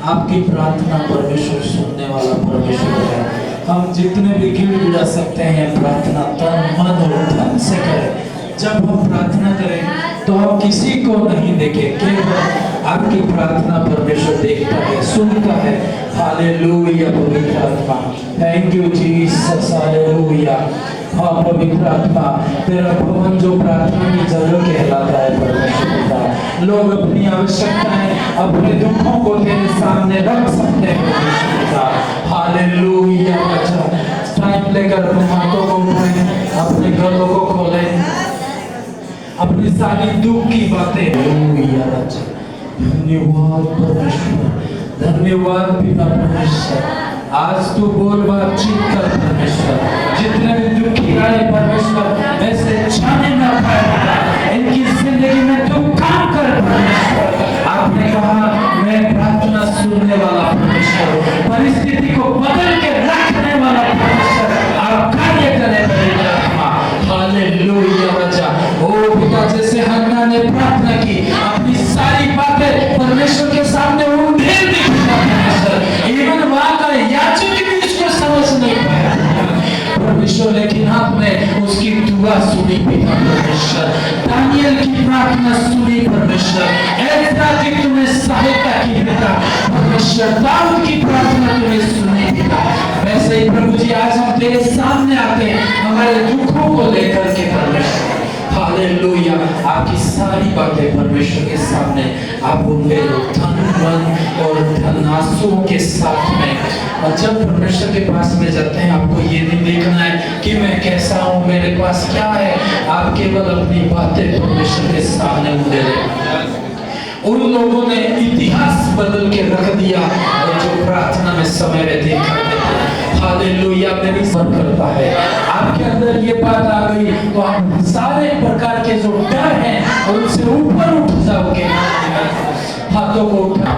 आपकी प्रार्थना परमेश्वर सुनने वाला परमेश्वर है। हम जितने भी गिड़गिड़ा सकते हैं प्रार्थना तन मन और धन से करें। जब हम प्रार्थना करें तो हम किसी को नहीं देखें, केवल आपकी प्रार्थना परमेश्वर देखता है, सुनता है। हालेलुया पवित्र आत्मा, थैंक यू जीसस, हालेलुया। हाँ पवित्र आत्मा, तेरा भवन जो प्रार्थना की जगह कहलाता है परमेश्वर पिता। लोग अपनी आवश्यकताएं, अपने दुखों को तेरे सामने रख सकते हैं परमेश्वर पिता। हालेलुया। टाइम लेकर अपने हाथों को उठाएं, अपने गलों को खोलें, अपनी सारी दुख की बातें। हालेलुया राजा, धन्यवाद परमेश्वर, धन्यवाद पिता परमेश्वर। आज तू बोल, बातचीत कर परमेश्वर। जितने भी दुखी आए परमेश्वर ऐसे जाने ना पाए, इनकी जिंदगी में तू काम कर परमेश्वर। आपने कहा मैं प्रार्थना सुनने वाला परमेश्वर, परिस्थिति को बदल के रखने वाला परमेश्वर, आप कार्य करें मेरी आत्मा। हालेलुया राजा। ओ पिता, जैसे हन्ना ने प्रार्थना की, अपनी सारी बातें परमेश्वर के सामने उंडेल दी परमेश्वर। इवन वहां का याजक भी उसको समझ नहीं पाया परमेश्वर, लेकिन आपने उसकी दुआ सुनी पिता परमेश्वर। दानियल की प्रार्थना सुनी परमेश्वर। एज्रा की तुमने सहायता की पिता परमेश्वर। दाऊद की प्रार्थना तुमने सुनी पिता। वैसे ही प्रभु जी आज हम तेरे सामने आते हमारे दुखों को लेकर के परमेश्वर। हालेलुया। आपकी सारी बातें परमेश्वर के सामने आप उनके धन मन और धनासुओं के साथ में। और जब परमेश्वर के पास में जाते हैं, आपको ये नहीं देखना है कि मैं कैसा हूँ, मेरे पास क्या है। आप केवल अपनी बातें परमेश्वर के सामने उन लोगों ने इतिहास बदल के रख दिया जो प्रार्थना में समय रहते करते थे। हालेलुया। मेरी मन करता है आपके अंदर ये बात आ गई तो आप सारे प्रकार के जो डर हैं उनसे ऊपर उठ जाओगे। हाथों को उठा,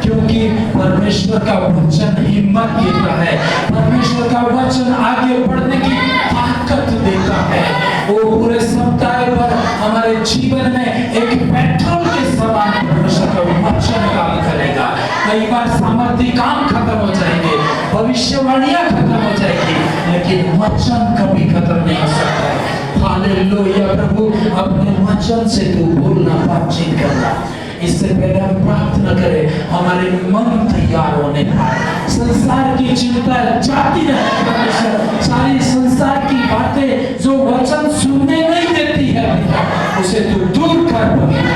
क्योंकि परमेश्वर का वचन हिम्मत देता है। परमेश्वर का वचन आगे बढ़ने की ताकत देता है। वो पूरे सप्ताह भर हमारे जीवन में एक पेट्रोल के समान परमेश्वर का वचन काम करेगा। कई बार सामर्थ्य काम खत्म हो जाएंगे, भविष्यवाणियां खत्म हो जाएगी, लेकिन वचन कभी खत्म नहीं हो सकता। हालेलुया। प्रभु अपने वचन से तू बोलना, बातचीत करना। इससे पहले हम प्रार्थना करें, हमारे मन तैयार होने पाए। संसार की चिंता जाती रहे परमेश्वर, सारी संसार की बातें जो वचन सुनने नहीं देती है उसे तू दूर कर पवित्र।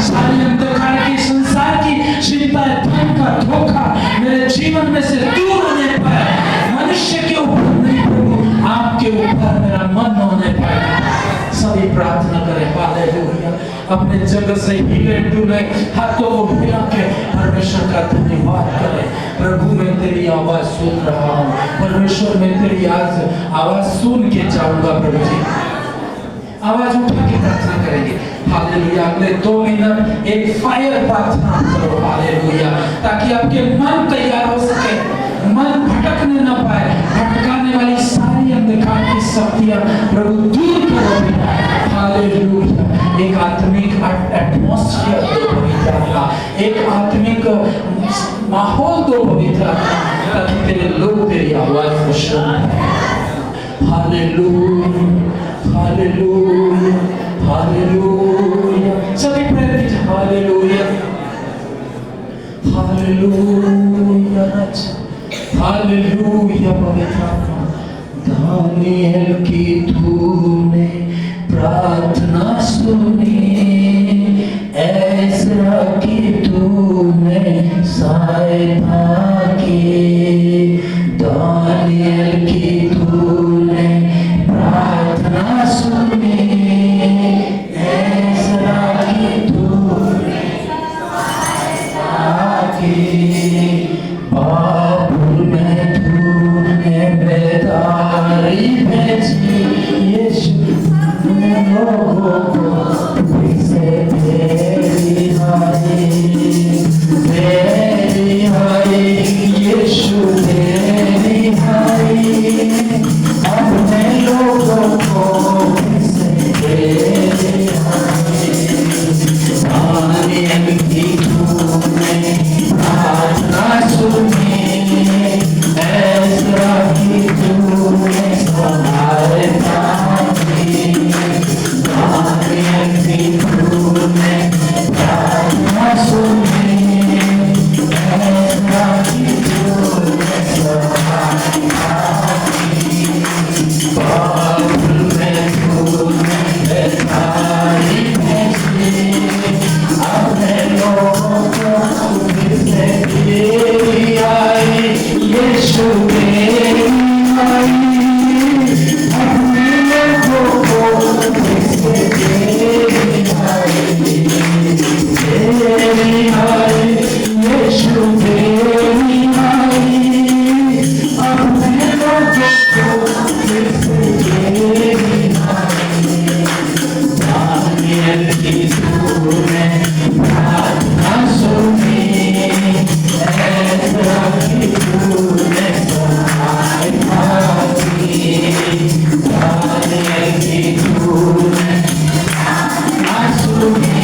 सारी अंधकार की संसार की चिंता, धन का धोखा मेरे जीवन में से दूर होने पाए। मनुष्य के ऊपर नहीं प्रभु, आपके ऊपर मेरा मन होने पाए। सभी प्रार्थना करें। हालेलुया। अपने जगह से हिले डुले हाथों को हिला के परमेश्वर का धन्यवाद करें। प्रभु मैं तेरी आवाज सुन रहा हूँ परमेश्वर, मैं तेरी आज आवाज सुन के जाऊंगा। प्रभु जी आवाज उठा के प्रार्थना करेंगे। हालेलुया। अगले 2 मिनट एक फायर प्रार्थना करो। हालेलुया। ताकि आपके मन तैयार हो सके, मन भटकने न पाए। भटकाने वाली सारी अंधकार की शक्तियां प्रभु दूर करो। हालेलुया। एक आत्मिक एटमॉस्फेयर दो पवित्र, एक आत्मिक माहौल दो पवित्र, ताकि तेरे लोग तेरी आवाज को सुने। हालेलुया। हालेलुया। हालेलुया। सभी प्रेरित हालेलुया। हालेलुया। हालेलुया। पवित्र दानियल की तूने प्रार्थना सुनी, एज्रा की तूने सहायता की, दानियल की तूने प्रार्थना सुनी, एज्रा की तूने सहायता की, बाबुल में तूने बेदारी भेजी, यीशु लोगों को से तेरी हाय यीशु तेरी हाय, अपने लोगों को से तेरी हाय। दानियल की यीशु तेरी आई, अपने लोगों को फिर से तेरी आई, यीशु तेरी आई, अपने लोगों को फिर से तेरी आई। दानियल की तूने प्रार्थना सुनी, ऐसा कि तूने सहायता की। दानियल की तूने प्रार्थना सुनी,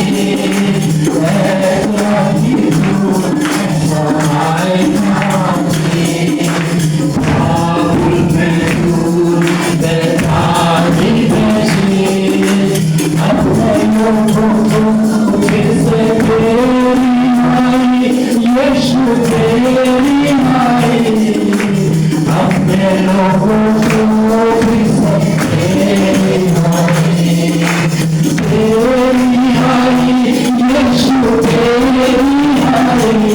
ऐसा कि तूने सहायता की। बाबुल में तूने बेतारी भेजी, अपने लोगों को फिर से तेरी आई, यीशु तेरी आई, अपने लोगों को फिर से तेरी आई, यीशु तेरी आई,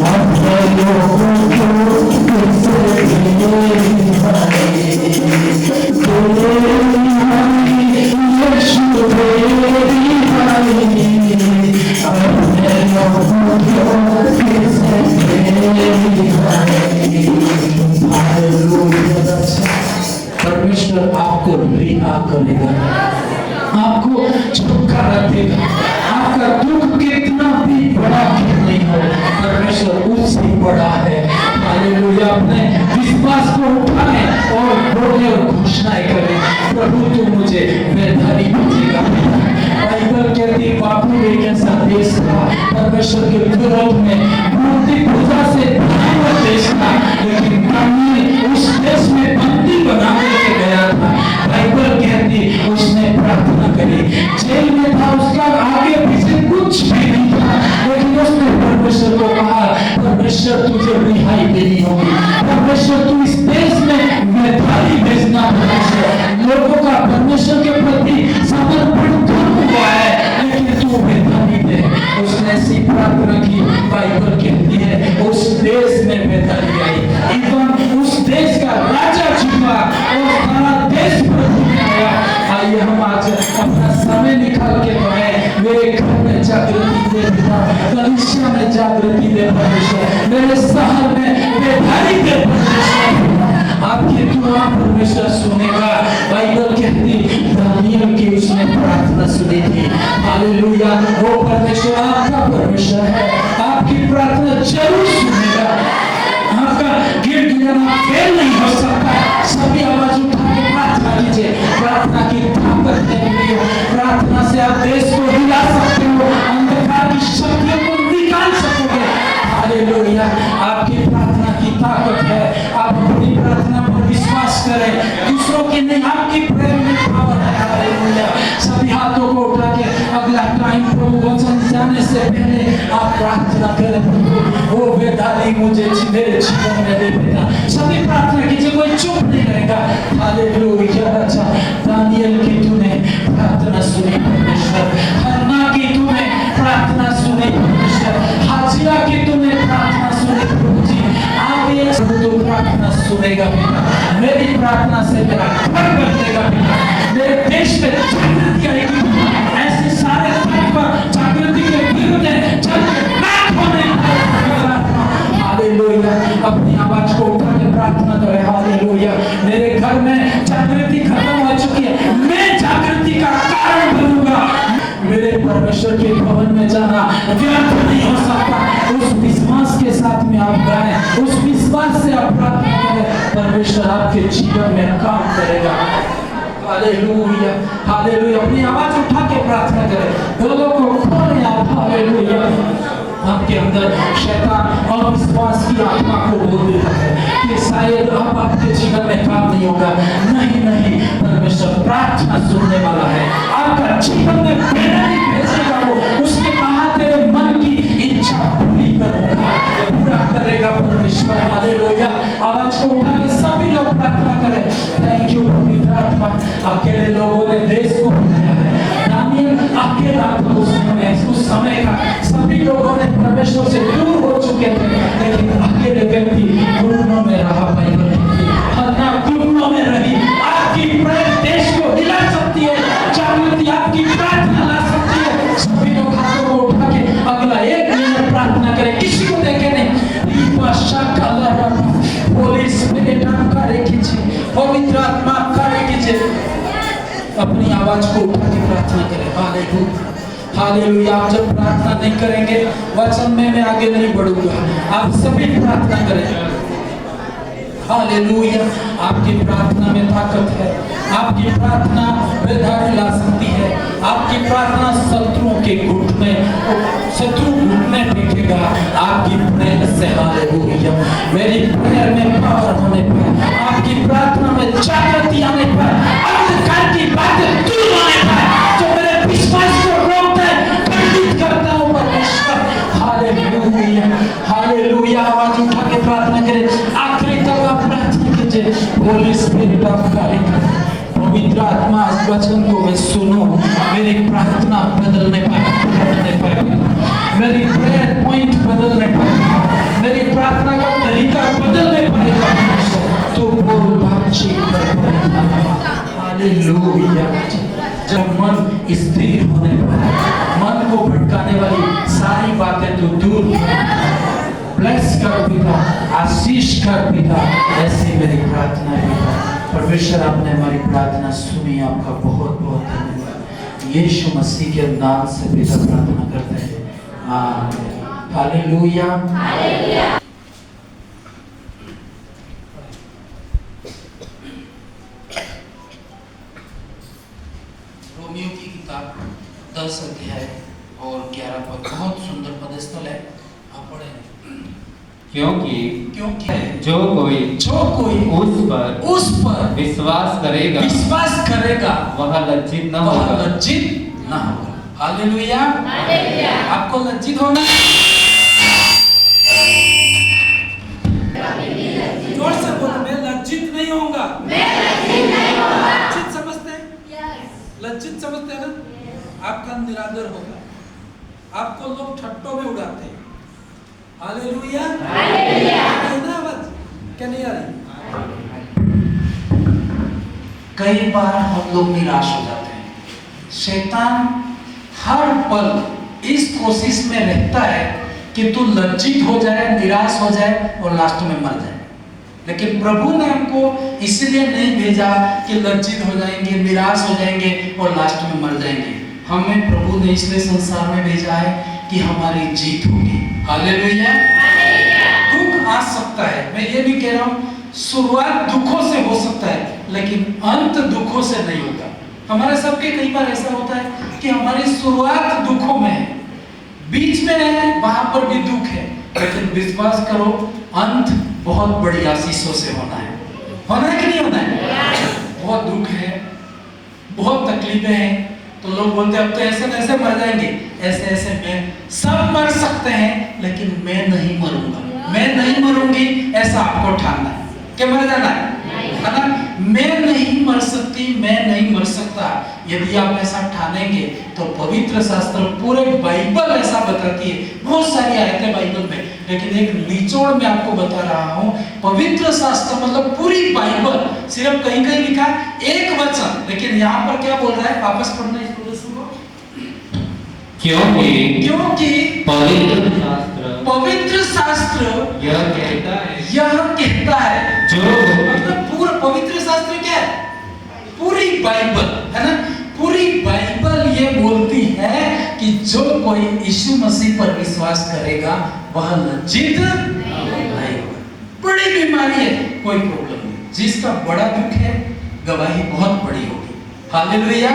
अपने लोगों को फिर से तेरी आई, यीशु तेरी आई, अपने लोगों को फिर से तेरी आई। हालेलुया। परमेश्वर आपको रिहा करेगा, आपको छुटकारा देगा। आपका दुख कितना भी बड़ा क्यों नहीं हो, परमेश्वर उससे बड़ा है। हालेलुया। अपने विश्वास को उठाए और बोले और घोषणाएं करें, प्रभु तू मुझे बेधारी भेजेगा। बाइबल कहती बापू एक ऐसा देश था परमेश्वर के विरोध में मूर्ति पूजा से भरा देश था, लेकिन दानियल उस देश में बंदी बना के गया था। बाइबल कहती उसने प्रार्थना करी, जेल में था, उसका आगे पीछे कुछ भी नहीं था, लेकिन उसने परमेश्वर को कहा परमेश्वर तुझे रिहाई देनी होगी, परमेश्वर तू इस देश में बेधारी भेजना। परमेश्वर लोगों का परमेश्वर के प्रति समर्पण कम हुआ है, लेकिन तू बेधारी दे। उसने ऐसी प्रार्थना की, बाइबल कहती है उस देश में बेधारी आई, इवन उस देश का राजा झुका और सारा देश प्रभु में आया। आइए हम आज अपना समय निकाल के कहें, मेरे घर में जागृति दे पिता, कलीसिया में जागृति दे परमेश्वर, मेरे शहर में बेधारी दे परमेश्वर। आपकी दुआ परमेश्वर सुनेगा। बाइबल कहती दानियल की उसने प्रार्थना सुनी थी। हालेलुया। वो परमेश्वर आपका परमेश्वर है, आपकी प्रार्थना जरूर सुनेगा। आपका गिड़गिड़ाना फेल नहीं हो सकता। सभी आवाज उठा के प्रार्थना कीजिए। प्रार्थना की ताकत है, प्रार्थना से आप देश को हिला सकते हो, अंधकार की शक्तियों को निकाल सकोगे। हालेलुया। आपकी प्रार्थना की ताकत है। आप अपनी प्रार्थना पर विश्वास करें, दूसरों की नहीं, आपकी प्रेयर में पावर है। हालेलुया। सभी हाथों को उठा के अगला टाइम प्रभु वचन जाने से पहले आप प्रार्थना करें, प्रभु वो बेदारी मुझे मेरे जीवन में दे बेटा। सभी प्रार्थना कीजिए, कोई चुप नहीं रहेगा। हालेलुया। अच्छा, दानियल की तूने प्रार्थना सुनी परमेश्वर, हन्ना की तूने प्रार्थना सुनी परमेश्वर, हाजिरा की तूने प्रार्थना सुनी प्रभु जी। आप ये सब तो प्रार्थना सुनेगा बेटा, मेरी प्रार्थना से मेरा घर बदलेगा बेटा, मेरे देश में जागृति आएगी। ऐसे सारे जागृति के विरुद्ध हालेलुया। अपनी आवाज को उठा के प्रार्थना करें। हालेलुया। मेरे घर में जागृति खत्म हो चुकी है, मैं जागृति का कारण बनूंगा। मेरे परमेश्वर के भवन में जाना व्यर्थ नहीं हो सकता। उस विश्वास के साथ में आप गाएं, उस विश्वास से आप प्रार्थना करें, परमेश्वर आपके जीवन में काम करेगा। हालेलुया। हालेलुया। अपनी आवाज उठा के प्रार्थना करें, गलों को खोलें आप। हालेलुया। आपके अंदर शैतान अविश्वास की आत्मा को बोल देता है कि शायद अब आपके जीवन में काम नहीं होगा। नहीं नहीं, परमेश्वर प्रार्थना सुनने वाला है, आपका जीवन में बेदारी भेजेगा। वो उसके कहा तेरे मन की इच्छा पूरी करूंगा, पूरा करेगा परमेश्वर। हालेलुया। आवाज को उठा के सभी लोग प्रार्थना करें। थैंक यू पवित्र आत्मा। अकेले लोगों ने देश को बनाया है, दानियल अकेला था उस समय का। सभी लोगों ने परमेश्वर से दूर हो चुके थे, लेकिन अकेले व्यक्ति कार्य कीजिए, पवित्र आत्मा कार्य कीजिए। अपनी आवाज को उठा के प्रार्थना करें। Hallelujah, hallelujah. आप जब प्रार्थना नहीं करेंगे, वचन में मैं आगे नहीं बढ़ूंगा। आप सभी प्रार्थना करें। हालेलुया। आपकी प्रार्थना में ताकत है। आपकी प्रार्थना वृद्धा ला सकती है। आपकी प्रार्थना शत्रुओं के घुट में, शत्रु घुटने टेकेगा आपकी प्रेयर से। हालेलुया। मेरी प्रेयर में पावर होने पर, आपकी प्रार्थना में जागृति आने पर, अंधकार की बातें दूर होने पर, जो मेरे विश्वास को रोकता है, खंडित करता हूं परमेश्वर। Hallelujah, hallelujah. आवाज उठा के प्रार्थना करें। आखिरी तक आप प्रार्थना कीजिए। होली स्पिरिट ऑफ गॉड, पवित्र आत्मा, इस वचन को मैं सुनो। मेरी प्रार्थना बदलने पाएगा, मेरी प्रेयर पॉइंट बदलने पाएगा, मेरी प्रार्थना का तरीका बदलने पाएगा। तो बोल बातचीत कर। हालेलुया। जब मन स्थिर होने पर, मन को भटकाने वाली सारी बातें तो दूर, ब्लेस कर पिता, आशीष कर पिता। ऐसी मेरी प्रार्थना है परमेश्वर। आपने हमारी प्रार्थना सुनी, आपका बहुत बहुत धन्यवाद। यीशु मसीह के नाम से पिता प्रार्थना करते हैं, आमीन। Hallelujah, hallelujah. रोमियो की किताब 10 अध्याय और 11 पद, बहुत सुंदर पदस्थल है, आप पढ़ें। क्योंकि जो कोई उस पर विश्वास करेगा वह लज्जित न होगा। हालेलुया, आपको लज्जित होना, जोर से बोलो, मैं लज्जित नहीं होऊंगा। लज्जित समझते हैं? लज्जित समझते हैं ना? आपका निरादर होगा, आपको लोग ठट्टों में उड़ाते हैं। Hallelujah, hallelujah. ना आवाज क्या नहीं आ रही? कई बार हम लोग निराश हो जाते हैं। शैतान हर पल इस कोशिश में रहता है कि तू लज्जित हो जाए, निराश हो जाए और लास्ट में मर जाए। लेकिन प्रभु ने हमको इसलिए नहीं भेजा कि लज्जित हो जाएंगे, निराश हो जाएंगे और लास्ट में मर जाएंगे। हमें प्रभु ने इसलिए संसार में भेजा है कि हमारी जीत होगी। हालेलुया। दुख आ सकता है, मैं ये भी कह रहा हूँ, शुरुआत दुखों से हो सकता है लेकिन अंत दुखों से नहीं होगा। हमारे सबके कई बार ऐसा होता है कि हमारी शुरुआत दुखों में है, बीच में है वहां पर भी दुख है, लेकिन विश्वास करो अंत बहुत बड़ी आशीषों से होना है। होना है कि नहीं होना है? बहुत दुख है, बहुत तकलीफें हैं, तो लोग बोलते हैं अब तो ऐसे कैसे मर जाएंगे, ऐसे ऐसे मैं सब मर सकते हैं लेकिन मैं नहीं मरूंगा, मैं नहीं मरूंगी, ऐसा आपको ठानना है। क्या मर जाना है ना? मैं नहीं मर सकती, मैं नहीं मर सकता। यदि आप ऐसा ठानेंगे तो पवित्र शास्त्र, पूरे बाइबल ऐसा बताती है, बहुत सारी आयतें बाइबल में, लेकिन एक निचोड़ में आपको बता रहा हूं। पवित्र शास्त्र मतलब पूरी बाइबल, सिर्फ कहीं कहीं लिखा एक वचन, लेकिन यहाँ पर क्या बोल रहा है? वापस पढ़ना इसको सुनो। क्योंकि पवित्र शास्त्र यह कहता है जो मतलब पूरा पवित्र शास्त्र क्या है? पूरी बाइबल है ना, पूरी बाइबल ये बोलती है कि जो कोई यीशु मसीह पर विश्वास करेगा वह लज्जित नहीं होगा। बड़ी बीमारी है, कोई प्रॉब्लम नहीं, जिसका बड़ा दुख है गवाही बहुत बड़ी होगी। हालेलुया।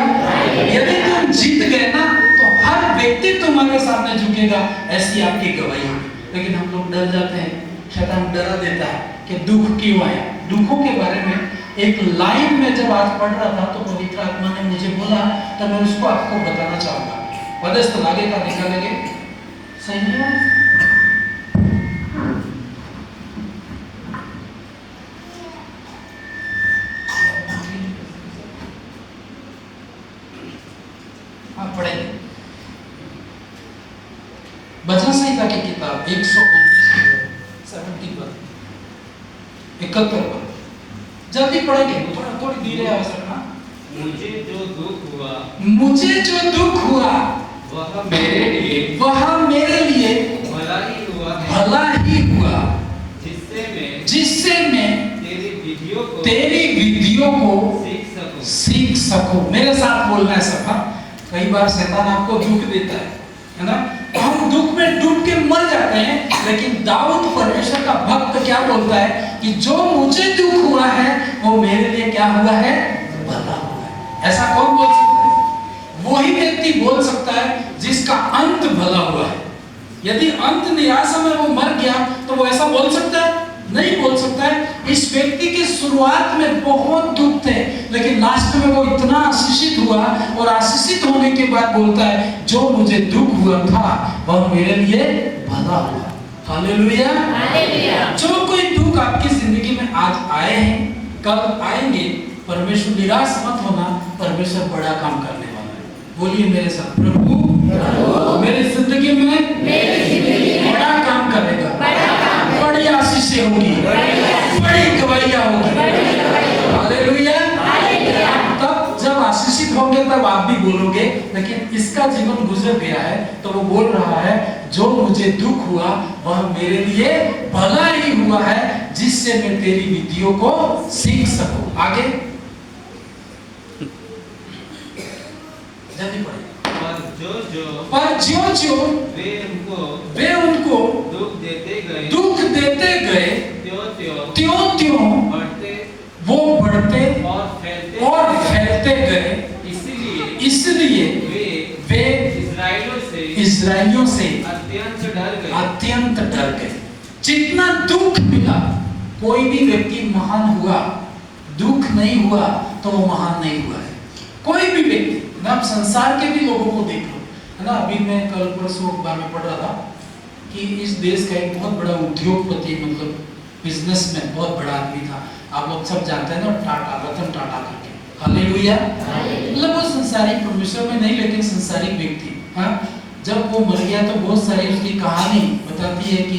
यदि तुम जीत गए ना तो हर व्यक्ति तुम्हारे सामने झुकेगा, ऐसी आपकी गवाही होगी। लेकिन हम लोग डर जाते हैं, शैतान डरा देता है कि दुख क्यों आया। दुखों के बारे में एक लाइन में जब आज पढ़ रहा था तो पवित्र आत्मा ने मुझे बोला, तो मैं उसको आपको बताना चाहूंगा। पदस्थ आगे का निकालेंगे, सही है? पढ़ेंगे भजन संहिता की किताब 71 पर जल्दी पढ़ेंगे, थोड़ी धीरे आवाज रखना। मुझे जो दुख हुआ वह मेरे लिए भला ही हुआ जिससे मैं तेरी विधियों को तेरी विधियों को सीख सको। मेरे साथ बोलना है सब। हाँ, कई बार शैतान आपको दुख देता है ना, हम दुख में डूब के मर जाते हैं। लेकिन दाऊद परमेश्वर का भक्त क्या बोलता है कि जो मुझे दुख हुआ है वो मेरे लिए क्या हुआ है, भला हुआ है। ऐसा कौन बोल सकता है? वही व्यक्ति बोल सकता है जिसका अंत भला हुआ है। यदि अंत निराशा में वो मर गया तो वो ऐसा बोल सकता है? नहीं बोल सकता है। इस व्यक्ति की शुरुआत में बहुत दुख थे, लेकिन लास्ट में वो इतना आशीषित हुआ और आशीषित होने के बाद बोलता है जो मुझे दुख हुआ था वह मेरे लिए भला हुआ। Hallelujah, hallelujah. जो कोई दुख आपकी जिंदगी में आज आए हैं, कल आएंगे, परमेश्वर निराश मत होना, परमेश्वर बड़ा काम करने वाला है। बोलिए मेरे साथ, प्रभु मेरी जिंदगी में बड़ा काम करेगा, बड़ी आशीषें होगी, बड़ी गवाहियां होगी। हालेलुया। तब जब आशीषित होंगे तब आप भी बोलोगे, लेकिन इसका जीवन गुजर गया है तो वो बोल रहा है जो मुझे दुख हुआ वह मेरे लिए भला ही हुआ है, जिससे मैं तेरी विधियों को सीख सकूं। आगे जल्दी पढ़े। पर जो वे उनको दुख देते गए त्यों वो बढ़ते और फैलते गए। इसलिए वे इस्राएलियों से अत्यंत डर गए। जितना दुख मिला, कोई भी व्यक्ति महान हुआ, दुख नहीं हुआ तो वो महान नहीं हुआ है। कोई भी व्यक्ति ना, आप संसार के भी लोगों को देख लो, है ना। अभी मैं कल परसों अखबार में पढ़ रहा था कि इस देश का एक बहुत बड़ा उद्योगपति, मतलब बिजनेसमैन, बहुत बड़ा आदमी था। आप लोग सब जानते हैं ना, टाटा, रतन टाटा करके। हालेलुया। मतलब वो संसारिक परमेश्वर में नहीं, लेकिन संसारिक व्यक्ति। हाँ, जब वो मर गया तो बहुत सारी उसकी कहानी बताती है कि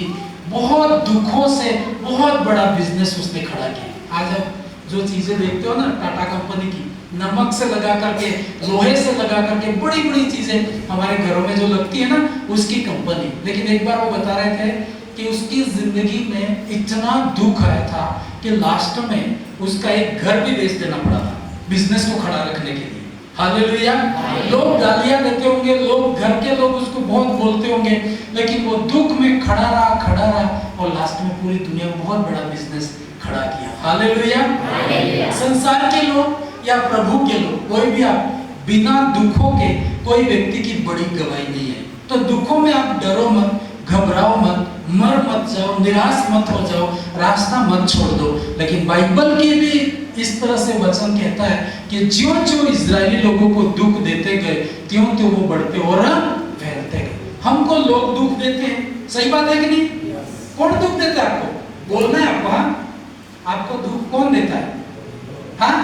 बहुत दुखों से बहुत बड़ा बिजनेस उसने खड़ा किया। आज आप जो चीजें देखते हो ना टाटा कंपनी की, नमक से लगा करके, लोहे से लगा करके, बड़ी बड़ी चीजें हमारे घरों में जो लगती है ना, उसकी कंपनी। लेकिन एक बार वो बता रहे थे कि उसकी जिंदगी में इतना दुख आया था कि लास्ट में उसका एक घर भी बेच देना पड़ा था बिजनेस को खड़ा रखने के लिए। हालेलुया। लोग गालियां देते होंगे, लोग, घर के लोग उसको बहुत बोलते होंगे, लेकिन वो दुख में खड़ा रहा और लास्ट में पूरी दुनिया में बहुत बड़ा बिजनेस खड़ा किया। हालेलुया। संसार के लोग या प्रभु के लोग, कोई भी आप, बिना दुखों के कोई व्यक्ति की बड़ी गवाही नहीं है। तो दुखों में आप डरो मत, घबराओ मत, मर मत जाओ, निराश मत हो जाओ, रास्ता मत छोड़ दो। लेकिन बाइबल की भी इस तरह से वचन कहता है कि जो इजरायली लोगों को दुख देते गए त्यों वो बढ़ते और फैलते गए। हमको लोग दुख देते हैं, सही बात है कि नहीं? कौन दुख देता है आपको? बोलना है आपको। हाँ, आपको दुख कौन देता है? हाँ,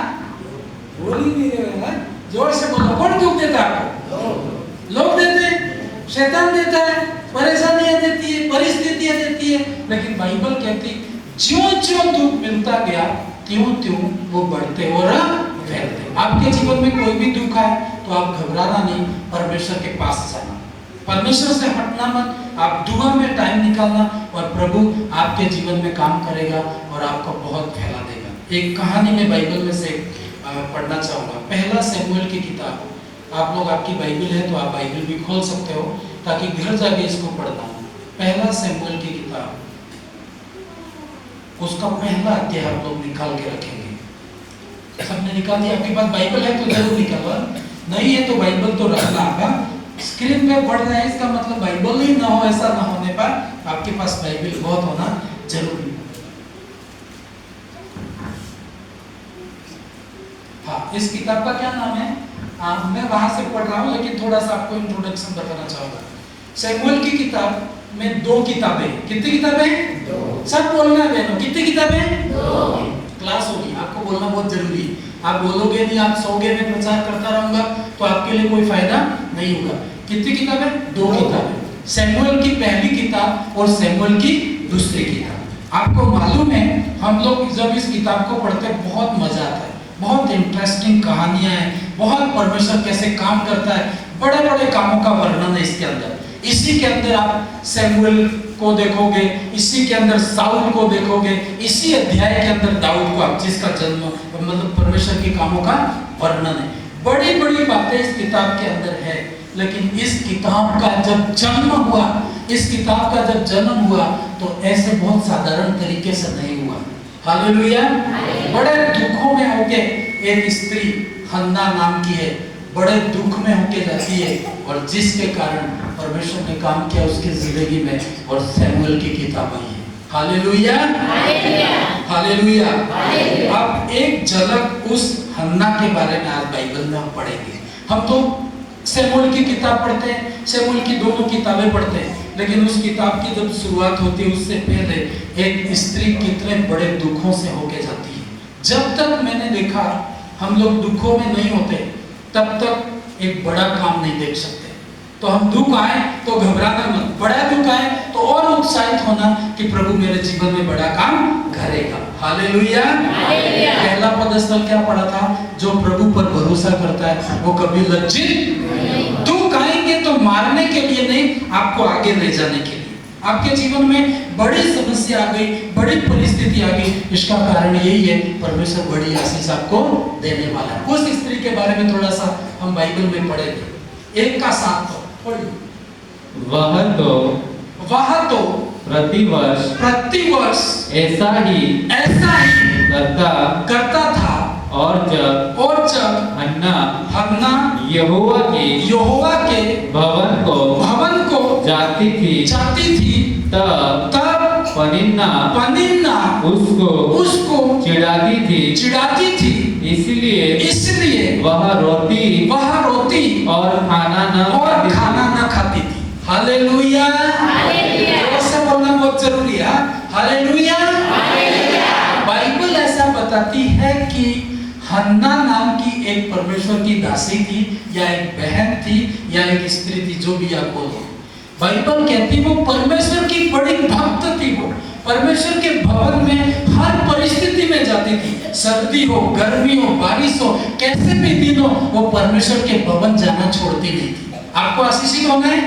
बोल ही नहीं रहे हैं, जोर से बोलो। कौन दुख देता है आपको? लोग देते हैं, शैतान देता है, परेशानियां देती है, परिस्थितियां देती है। लेकिन बाइबल कहती ज्यों दुख मिलता गया त्यों वो बढ़ते और फैलते। आपके जीवन में कोई भी दुख आए तो आप घबराना नहीं, परमेश्वर के पास जाना, परमेश्वर से हटना मत। आप दुआ में टाइम निकालना और प्रभु आपके जीवन में काम करेगा और आपको बहुत फैला देगा। एक कहानी में बाइबल में से पढ़ना चाहूंगा। पहला शमूएल की किताब। आप लोग, आपकी बाइबल है तो आप बाइबल भी खोल सकते हो ताकि घर जाके इसको पढ़ना। पहला शमूएल की किताब, उसका पहला अध्याय आप लोग निकाल के रखेंगे। सबने निकाल दिया? आपके पास बाइबल है तो जरूर निकालो, नहीं है तो बाइबल तो रखना आपका। स्क्रीन पे पढ़ रहे हैं, इसका मतलब बाइबल ही ना हो, ऐसा ना होने पर आपके पास बाइबल बहुत होना जरूरी है। हाँ, इस किताब का क्या नाम है? मैं वहां से पढ़ रहा हूँ, लेकिन थोड़ा सा आपको इंट्रोडक्शन बताना चाहूंगा। शमूएल की किताब में 2 किताबें। कितनी किताबें? 2। सब बोलना है बहनों, कितनी किताबें? 2। क्लास होगी, आपको बोलना बहुत जरूरी है। आप बोलोगे नहीं, आप सोगे, मैं प्रचार करता रहूंगा तो आपके लिए कोई फायदा नहीं होगा। कितनी किताबें? 2 किताबें। शमूएल की पहली किताब और शमूएल की दूसरी किताब। आपको मालूम है, हम लोग जब इस किताब को पढ़ते हैं बहुत मजा आता है, बहुत इंटरेस्टिंग कहानियां हैं, बहुत परमेश्वर कैसे काम करता है, बड़े बड़े कामों का वर्णन है इसके अंदर। इसी के अंदर आप शमूएल को देखोगे, इसी के अंदर साउल को देखोगे, इसी अध्याय के अंदर दाऊद को, जिसका जन्म मतलब परमेश्वर के कामों का वर्णन है। बड़ी बड़ी बातें इस किताब के अंदर है, लेकिन इस किताब का जब जन्म हुआ, इस किताब का जब जन्म हुआ तो ऐसे बहुत साधारण तरीके से नहीं हुआ। हालेलुया। बड़े दुखों में होके एक स्त्री हन्ना नाम की है, बड़े दुख में होके जाती है, और जिसके कारण परमेश्वर ने काम किया उसकी जिंदगी में, और सैमुएल की किताब आई है। Hallelujah, hallelujah. अब एक झलक उस हन्ना के बारे में आज बाइबल में हम पढ़ेंगे। हम तो सैमुएल की किताब पढ़ते हैं, सैमुएल की दोनों किताबें पढ़ते हैं, लेकिन उस किताब की जब शुरुआत होती है उससे पहले एक स्त्री कितने बड़े दुखों से होके जाती है। जब तक मैंने देखा हम लोग दुखों में नहीं होते तब तक एक बड़ा काम नहीं देख सकते। तो हम दुख आए तो घबराना मत, बड़ा दुख आए तो और उत्साहित होना कि प्रभु मेरे जीवन में बड़ा काम करेगा। हालेलुया। पहला पदस्थल क्या पढ़ा था? जो प्रभु पर भरोसा करता है वो कभी लज्जित नहीं। दुख आएंगे तो मारने के लिए नहीं, आपको आगे ले जाने के लिए। आपके जीवन में बड़ी समस्या आ गई, बड़ी परिस्थिति आ गई, इसका कारण यही है परमेश्वर बड़ी आशीष आपको देने वाला है। उस स्त्री के बारे में थोड़ा सा हम बाइबल में पढ़ेंगे। 1 का 7 वह तो प्रतिवर्ष ऐसा ही करता था, और जब हन्ना यहोवा के भवन को जाती थी तब पनिन्ना उसको चिढ़ाती थी, इसलिए वह रोती और खाना न खाती थी। हालेलुया। ऐसा बोलना बहुत जरूरी है। हालेलुया। बाइबल ऐसा बताती है कि हन्ना नाम की एक परमेश्वर की दासी थी, या एक बहन थी, या एक स्त्री थी, जो भी आप बोलो। बाइबल कहती वो परमेश्वर की बड़ी भक्त थी। वो परमेश्वर के भवन में हर परिस्थिति में जाती थी, सर्दी हो, गर्मी हो, बारिश हो, कैसे भी दिन हो, वो परमेश्वर के भवन जाना छोड़ती नहीं थी। आपको आशीषित होना है?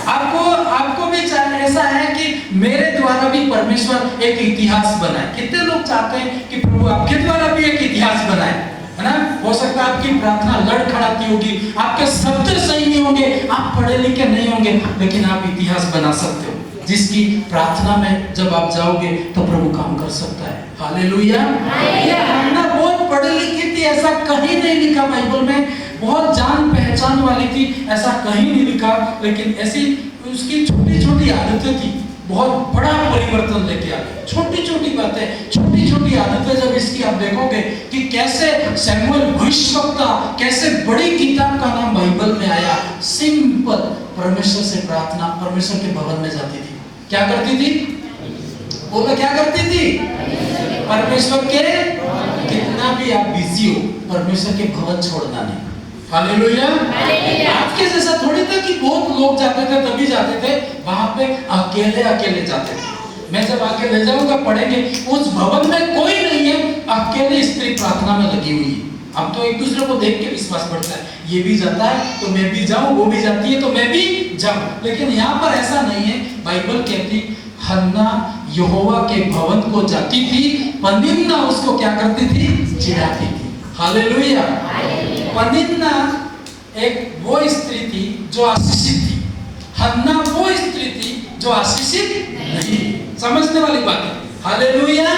आपको भी ऐसा है कि मेरे द्वारा भी परमेश्वर एक इतिहास बनाए। कितने लोग चाहते हैं कि प्रभु आपके द्वारा भी एक इतिहास बनाए, है ना? हो सकता है आपकी प्रार्थना लड़खड़ाती होगी, आपके शब्द सही नहीं होंगे, आप पढ़े लिखे नहीं होंगे, लेकिन आप इतिहास बना सकते हो, जिसकी प्रार्थना में जब आप जाओगे तो प्रभु काम कर सकता है। हालेलुया। हन्ना बहुत पढ़ी लिखी थी, ऐसा कहीं नहीं लिखा बाइबल में। बहुत जान पहचान वाली थी, ऐसा कहीं नहीं लिखा, लेकिन ऐसी उसकी छोटी छोटी आदतें थी, बहुत बड़ा परिवर्तन लेके आ गई। छोटी छोटी बातें, छोटी छोटी आदतें जब इसकी आप देखोगे कि कैसे सैमुएल भविष्यवक्ता, कैसे बड़ी किताब का नाम बाइबल में आया। सिंपल परमेश्वर से प्रार्थना, परमेश्वर के भवन में जाती थी। क्या करती थी? बोलो, क्या करती थी? परमेश्वर के, कितना भी आप बिजी हो, परमेश्वर के भवन छोड़ना नहीं। हालेलुया। आज के जैसा थोड़ी था कि बहुत लोग जाते थे तभी जाते थे, वहां पे अकेले जाते थे। मैं जब आके ले जाऊंगा पढ़ेंगे, उस भवन में कोई नहीं है, अकेले स्त्री प्रार्थना में लगी हुई है। अब तो एक दूसरे को देख के विश्वास बढ़ता है, ये भी जाता है तो मैं भी जाऊं, वो भी जाती है तो मैं भी जाऊं। लेकिन यहाँ पर ऐसा नहीं है। बाइबल कहती हन्ना यहोवा के भवन को जाती थी, पनिन्ना उसको क्या करती थी? चिढ़ाती थी। हालेलुया। पनिन्ना एक वो स्त्री थी जो आशीषित थी, हन्ना वो स्त्री थी जो आशीषित नहीं। समझने वाली बात है। हालेलुया।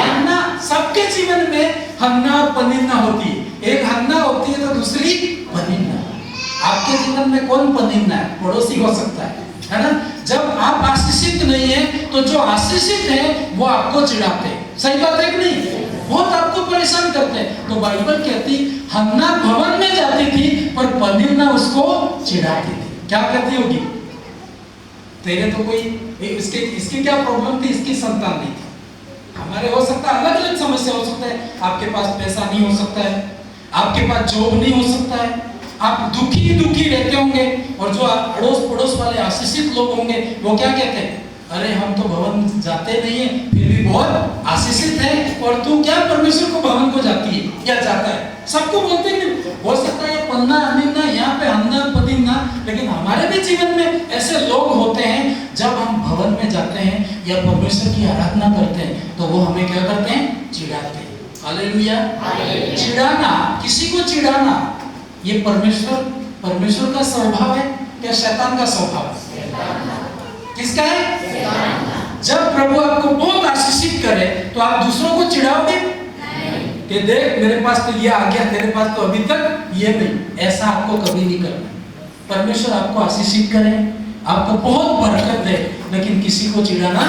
हन्ना सबके जीवन में हन्ना और पनिन्ना होती है। एक हन्ना होती है तो दूसरी पनिन्ना। आपके जीवन में कौन पनिन्ना है? पड़ोसी हो सकता है ना? जब आप आशीषित नहीं है तो जो आशीषित है वो आपको चिढ़ाते हैं। सही बात है कि नहीं? बहुत आपको परेशान करते हैं। तो बाइबल कहती हन्ना भवन में जाती थी पर पनिन्ना उसको चिढ़ाती थी। क्या कहती होगी? तेरे तो कोई इसकी क्या प्रॉब्लम थी? इसकी संतान नहीं थी। हमारे हो सकता है अलग अलग समस्या हो सकता है। आपके पास पैसा नहीं हो सकता है, आपके पास जॉब नहीं हो सकता है, आप दुखी रहते होंगे, और जो अड़ोस पड़ोस वाले आशीषित लोग होंगे वो क्या कहते हैं? अरे हम तो भवन जाते नहीं है, फिर भी बहुत आशीषित है, और तू क्या परमेश्वर को भवन को जाती है या जाता है? सबको बोलते हैं कि हो सकता है पन्ना अनिन्ना यहाँ पे हन्ना पदिन्ना, लेकिन हमारे भी जीवन में ऐसे लोग होते हैं जब हम भवन में जाते हैं या परमेश्वर की आराधना करते हैं तो वो हमें क्या करते हैं, चिढ़ाते हैं। हालेलुया। चिढ़ाना, किसी को चिढ़ाना, ये परमेश्वर का स्वभाव है या शैतान का स्वभाव है? किसका है? जब प्रभु आपको बहुत आशीषित करे तो आप दूसरों को चिढ़ाओगे कि देख मेरे पास तो ये आ गया, तेरे पास तो अभी तक ये नहीं। ऐसा आपको कभी नहीं करना। परमेश्वर आपको आशीषित करे, आपको बहुत बरकत दे, लेकिन किसी को चिढ़ाना,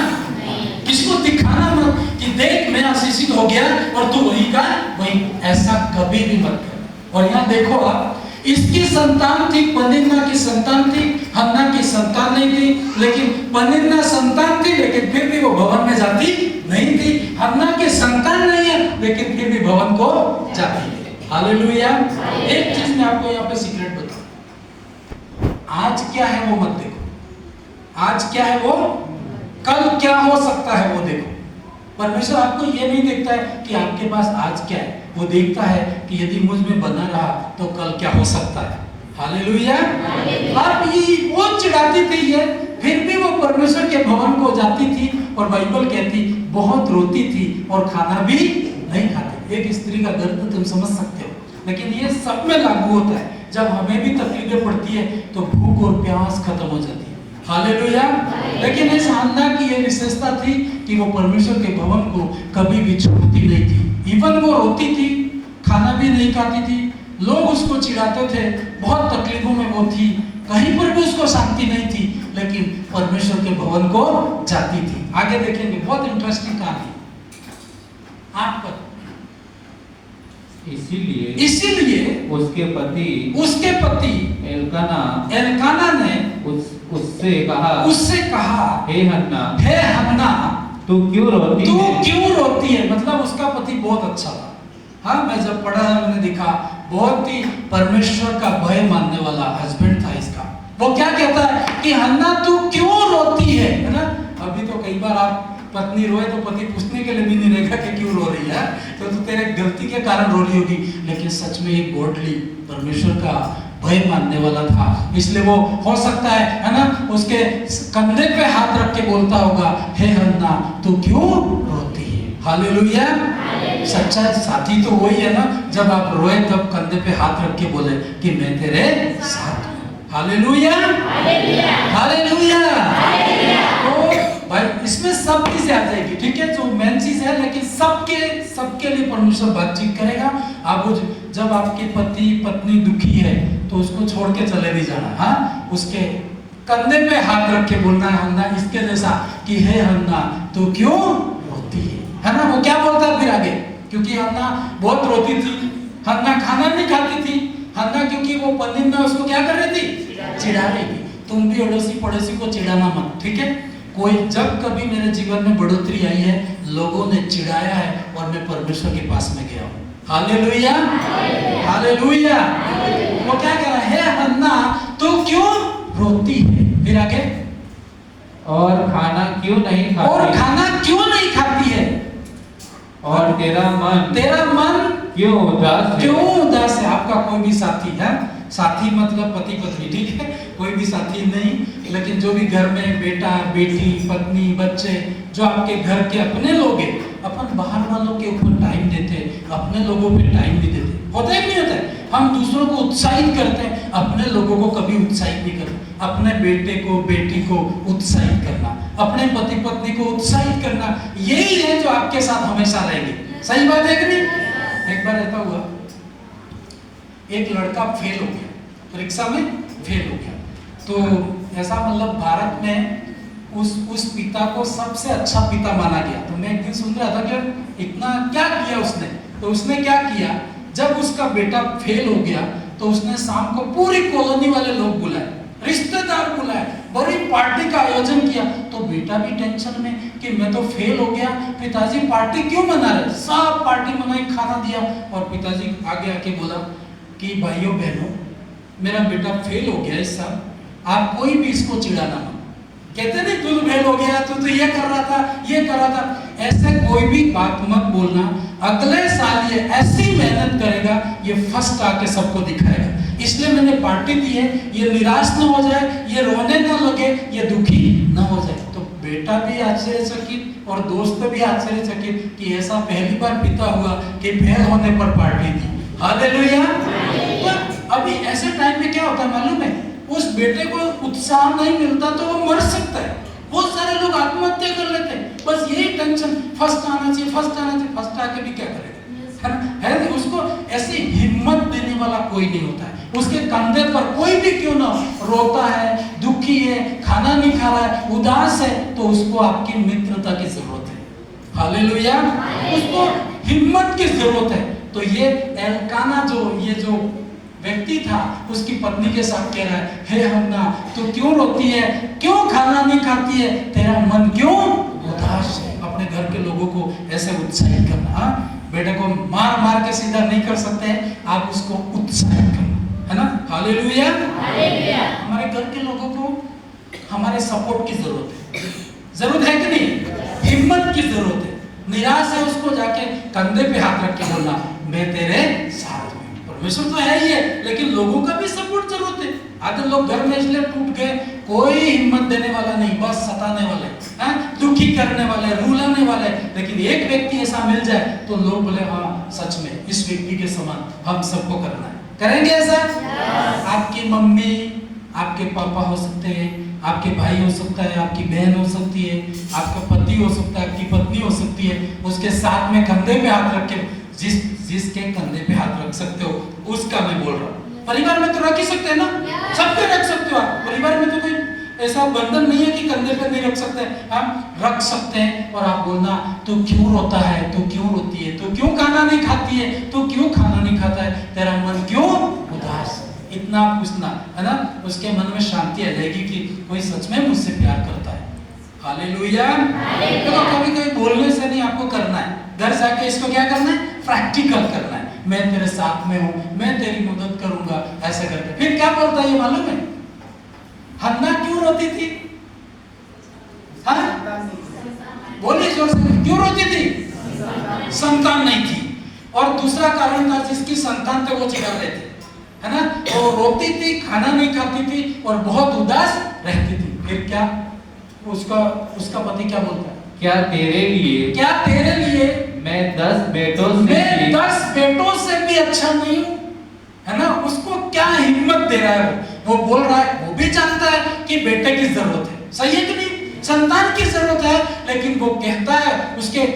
किसी को दिखाना मत कि देख मैं आशीषित हो गया और तू वही का वही। ऐसा कभी भी मत कर। और यहाँ देखो आप, इसकी संतान थी, पनिन्ना की संतान थी, हन्ना की संतान नहीं थी, लेकिन पनिन्ना संतान थी लेकिन फिर भी वो भवन में जाती नहीं थी। हन्ना की संतान नहीं है लेकिन फिर भी भवन को जाती है। हालेलुया। एक चीज मैं आपको यहाँ पे सीक्रेट बताऊं, आज क्या है वो मत देखो, आज क्या है वो, कल क्या हो सकता है वो देखो। परमेश्वर आपको ये नहीं देखता है कि आपके पास आज क्या है, वो देखता है कि यदि मुझ में बना रहा तो कल क्या हो सकता है। हालेलुया। आप ये वो चिढ़ाती थी ये, फिर भी वो परमेश्वर के भवन को जाती थी और बाइबल कहती बहुत रोती थी और खाना भी नहीं खाती। एक स्त्री का दर्द तुम समझ सकते हो, लेकिन ये सब में लागू होता है। जब हमें भी तकलीफें पड़ती है तो भूख और प्यास खत्म हो जाती है। हालेलुया। लेकिन इस हन्ना की ये विशेषता थी कि वो परमेश्वर के भवन को कभी भी छोड़ती नहीं थी। इवन वो रोती थी, खाना भी नहीं खाती थी, लोग उसको चिढ़ाते थे, बहुत तकलीफों में वो थी, कहीं पर भी उसको शांति नहीं थी, लेकिन परमेश्वर के भवन को जाती थी। आगे देखेंगे, बहुत इंटरेस्टिंग कहानी आप पर। इसीलिए उसके पति एल्काना ने उससे कहा, हे हन्ना, तू क्यों रोती है? मतलब उसका पति बहुत अच्छा था। हाँ, मैं जब पढ़ा मैंने देखा बहुत ही परमेश्वर का भय मानने वाला हस्बैंड था इसका। वो क्या कहता है कि हन्ना तू क्यों रोती है ना? अभी तो कई बार आप पत्नी रोए तो पति पूछने के लिए भी नहीं रहेगा कि क्यों रो रही है, तो तेरे गलती के कारण रो रही होगी। लेकिन सच में एक गॉडली परमेश्वर का भय मानने वाला था, इसलिए वो हो सकता है ना, उसके कंधे पे हाथ रख के बोलता होगा, हे हन्ना तू क्यों रोती है। हालेलुया। सच्चा साथी तो वही है ना, जब आप रोए तब कंधे पे हाथ रख के बोले कि मैं तेरे साथ हूं। हालेलुया। हालेलुया। तो भाई इसमें सब चीजें आ जाएगी, ठीक है, जो मेन चीज है, लेकिन सबके लिए परमेश्वर बातचीत करेगा। आप जब आपके पति पत्नी दुखी है तो उसको छोड़ के चले नहीं जाना। हाँ, उसके कंधे पे हाथ रख के बोलना है हन्ना इसके जैसा कि हे हन्ना तू क्यों रोती है ना? वो क्या बोलता है फिर आगे, क्योंकि हन्ना बहुत रोती थी, हन्ना खाना नहीं खाती थी, हन्ना क्योंकि वो पनिन्ना उसको क्या कर रही थी, चिढ़ा रही थी। तुम भी अड़ोसी पड़ोसी को चिढ़ाना मत, ठीक है? कोई जब कभी मेरे जीवन में बढ़ोतरी आई है, लोगों ने चिढ़ाया है और मैं परमेश्वर के पास में गया हूँ। हालेलुया। हालेलुया। वो क्या कह रहा है, हन्ना तू क्यों रोती है? फिर आगे, और खाना क्यों नहीं खाती है? और तेरा मन क्यों उदास है? आपका कोई भी साथी है, साथी मतलब पति पत्नी, ठीक है, कोई भी साथी नहीं, लेकिन जो भी घर में बेटा बेटी पत्नी बच्चे जो आपके घर के अपने लोग हैं, अपन बाहर वालों के ऊपर टाइम देते, अपने लोगों पे टाइम नहीं देते। होता है नहीं होता है? हम दूसरों को उत्साहित करते हैं, अपने लोगों को कभी उत्साहित नहीं करते। अपने बेटे को बेटी को उत्साहित करना, अपने पति पत्नी को उत्साहित करना, यही है जो आपके साथ हमेशा रहेंगे। सही बात है कि नहीं? एक बार ऐसा हुआ, एक लड़का फेल हो गया, परीक्षा में फेल हो गया, तो ऐसा मतलब भारत में उस पिता को सबसे अच्छा पिता माना गया। तो मैं एक दिन सुन रहा था कि इतना क्या किया उसने, तो उसने क्या किया, जब उसका बेटा फेल हो गया तो उसने शाम को पूरी कॉलोनी वाले लोग बुलाए, रिश्तेदार बुलाए, बड़ी पार्टी का आयोजन किया। तो बेटा भी टेंशन में कि मैं तो फेल हो गया, पिताजी पार्टी क्यों मना रहे? सब पार्टी मनाई, खाना दिया, और पिताजी आगे आके बोला कि भाइयों बहनों, मेरा बेटा फेल हो गया इस साल, आप कोई भी इसको चिढ़ाना मत। कहते नहीं तू तो फेल हो गया, तू तो ये कर रहा था, ये कर रहा था। ऐसे कोई भी बात मत बोलना। अगले साल ये ऐसी मेहनत करेगा, ये फर्स्ट आके सबको दिखाएगा। इसलिए मैंने पार्टी दी है, ये निराश ना हो जाए, ये रोने ना लगे, ये दुखी ना हो जाए। तो बेटा भी आश्चर्यचकित और दोस्त भी आश्चर्यचकित कि ऐसा पहली बार पिता हुआ कि फेल होने पर पार्टी दी। हालेलुया। तो अभी ऐसे टाइम में क्या होता है मालूम है, उस बेटे को उत्साह नहीं मिलता तो वो मर सकता है। बहुत सारे लोग आत्महत्या कर लेते हैं, बस यही टेंशन, फर्स्ट आना चाहिए, फर्स्ट आना चाहिए। फर्स्ट आके भी क्या करेगा, है ना? उसको ऐसी हिम्मत देने वाला कोई नहीं होता है। उसके कंधे पर कोई भी क्यों ना रोता है, दुखी है, खाना नहीं खा रहा है, उदास है, तो उसको आपकी मित्रता की जरूरत है। हालेलुया। उसको हिम्मत की जरूरत है। तो ये एल्काना जो व्यक्ति था, उसकी पत्नी के साथ कह रहा है, हे हन्ना, तू क्यों रोती है, क्यों खाना नहीं खाती है, तेरा मन क्यों उदास है। अपने घर के लोगों को ऐसे उत्साहित करना। बेटे को मार मार के सीधा नहीं कर सकते, आप उसको उत्साहित करना, है ना? हालेलुया। हमारे घर के लोगों को हमारे सपोर्ट की जरूरत है कि नहीं? हिम्मत की जरूरत है। निराश है, उसको जाके कंधे पे हाथ रख के बोलना, मैं तेरे साथ हूं। परमेश्वर तो है ही है, लेकिन लोगों का भी सपोर्ट जरूरत है। आधे लोग घर में इसलिए टूट गए, कोई हिम्मत देने वाला नहीं, बस सताने वाले, दुखी करने वाले, रुलाने वाले। लेकिन एक व्यक्ति ऐसा मिल जाए तो लोग बोले, हाँ सच में इस व्यक्ति के समान हम सबको करना है। करेंगे ऐसा? आपकी मम्मी, आपके पापा हो सकते हैं, आपके भाई हो सकता है, आपकी बहन हो सकती है, आपका पति हो सकता है, आपकी पत्नी हो सकती है। उसके साथ में कंधे पे हाथ रख के, जिसके कंधे पे हाथ रख सकते हो उसका मैं बोल रहा हूँ। परिवार में तो रख ही सकते हैं ना, सबके रख सकते हो आप। परिवार में तो कोई ऐसा बंधन नहीं है कि कंधे पे नहीं रख सकते, हम रख सकते हैं। और आप बोलना, तू क्यों रोता है, तू क्यों रोती है, तू क्यों खाना नहीं खाती है, तू क्यों खाना नहीं खाता है, तेरा मन क्यों उदास है। इतना पूछना, है ना? उसके मन में शांति आ जाएगी कि कोई सच में मुझसे प्यार करता है। हालेलुया। तो कभी कभी बोलने से नहीं, आपको करना है। घर जाके इसको क्या करना है, प्रैक्टिकल करना है। मैं तेरे साथ में हूँ, मैं तेरी मदद करूंगा, ऐसे करके। फिर क्या बोलता है ये मालूम है? हन्ना क्यों रोती थी? बोलिए जोर से, क्यों रोती थी? संतान नहीं थी। और दूसरा कारण था, जिसकी संतान थे वो चिढ़ा रहे थे, है ना? वो रोती थी, खाना नहीं खाती थी और बहुत उदास रहती थी। फिर क्या उसका पति क्या बोलता है? क्या तेरे लिए मैं 10 बेटों से भी अच्छा नहीं हूँ, है ना? उसको क्या हिम्मत दे रहा है वो बोल रहा है। वो भी जानता है कि बेटे की जरूरत है, सही है कि नहीं? संतान की जरूरत है, लेकिन वो कहता है, उसके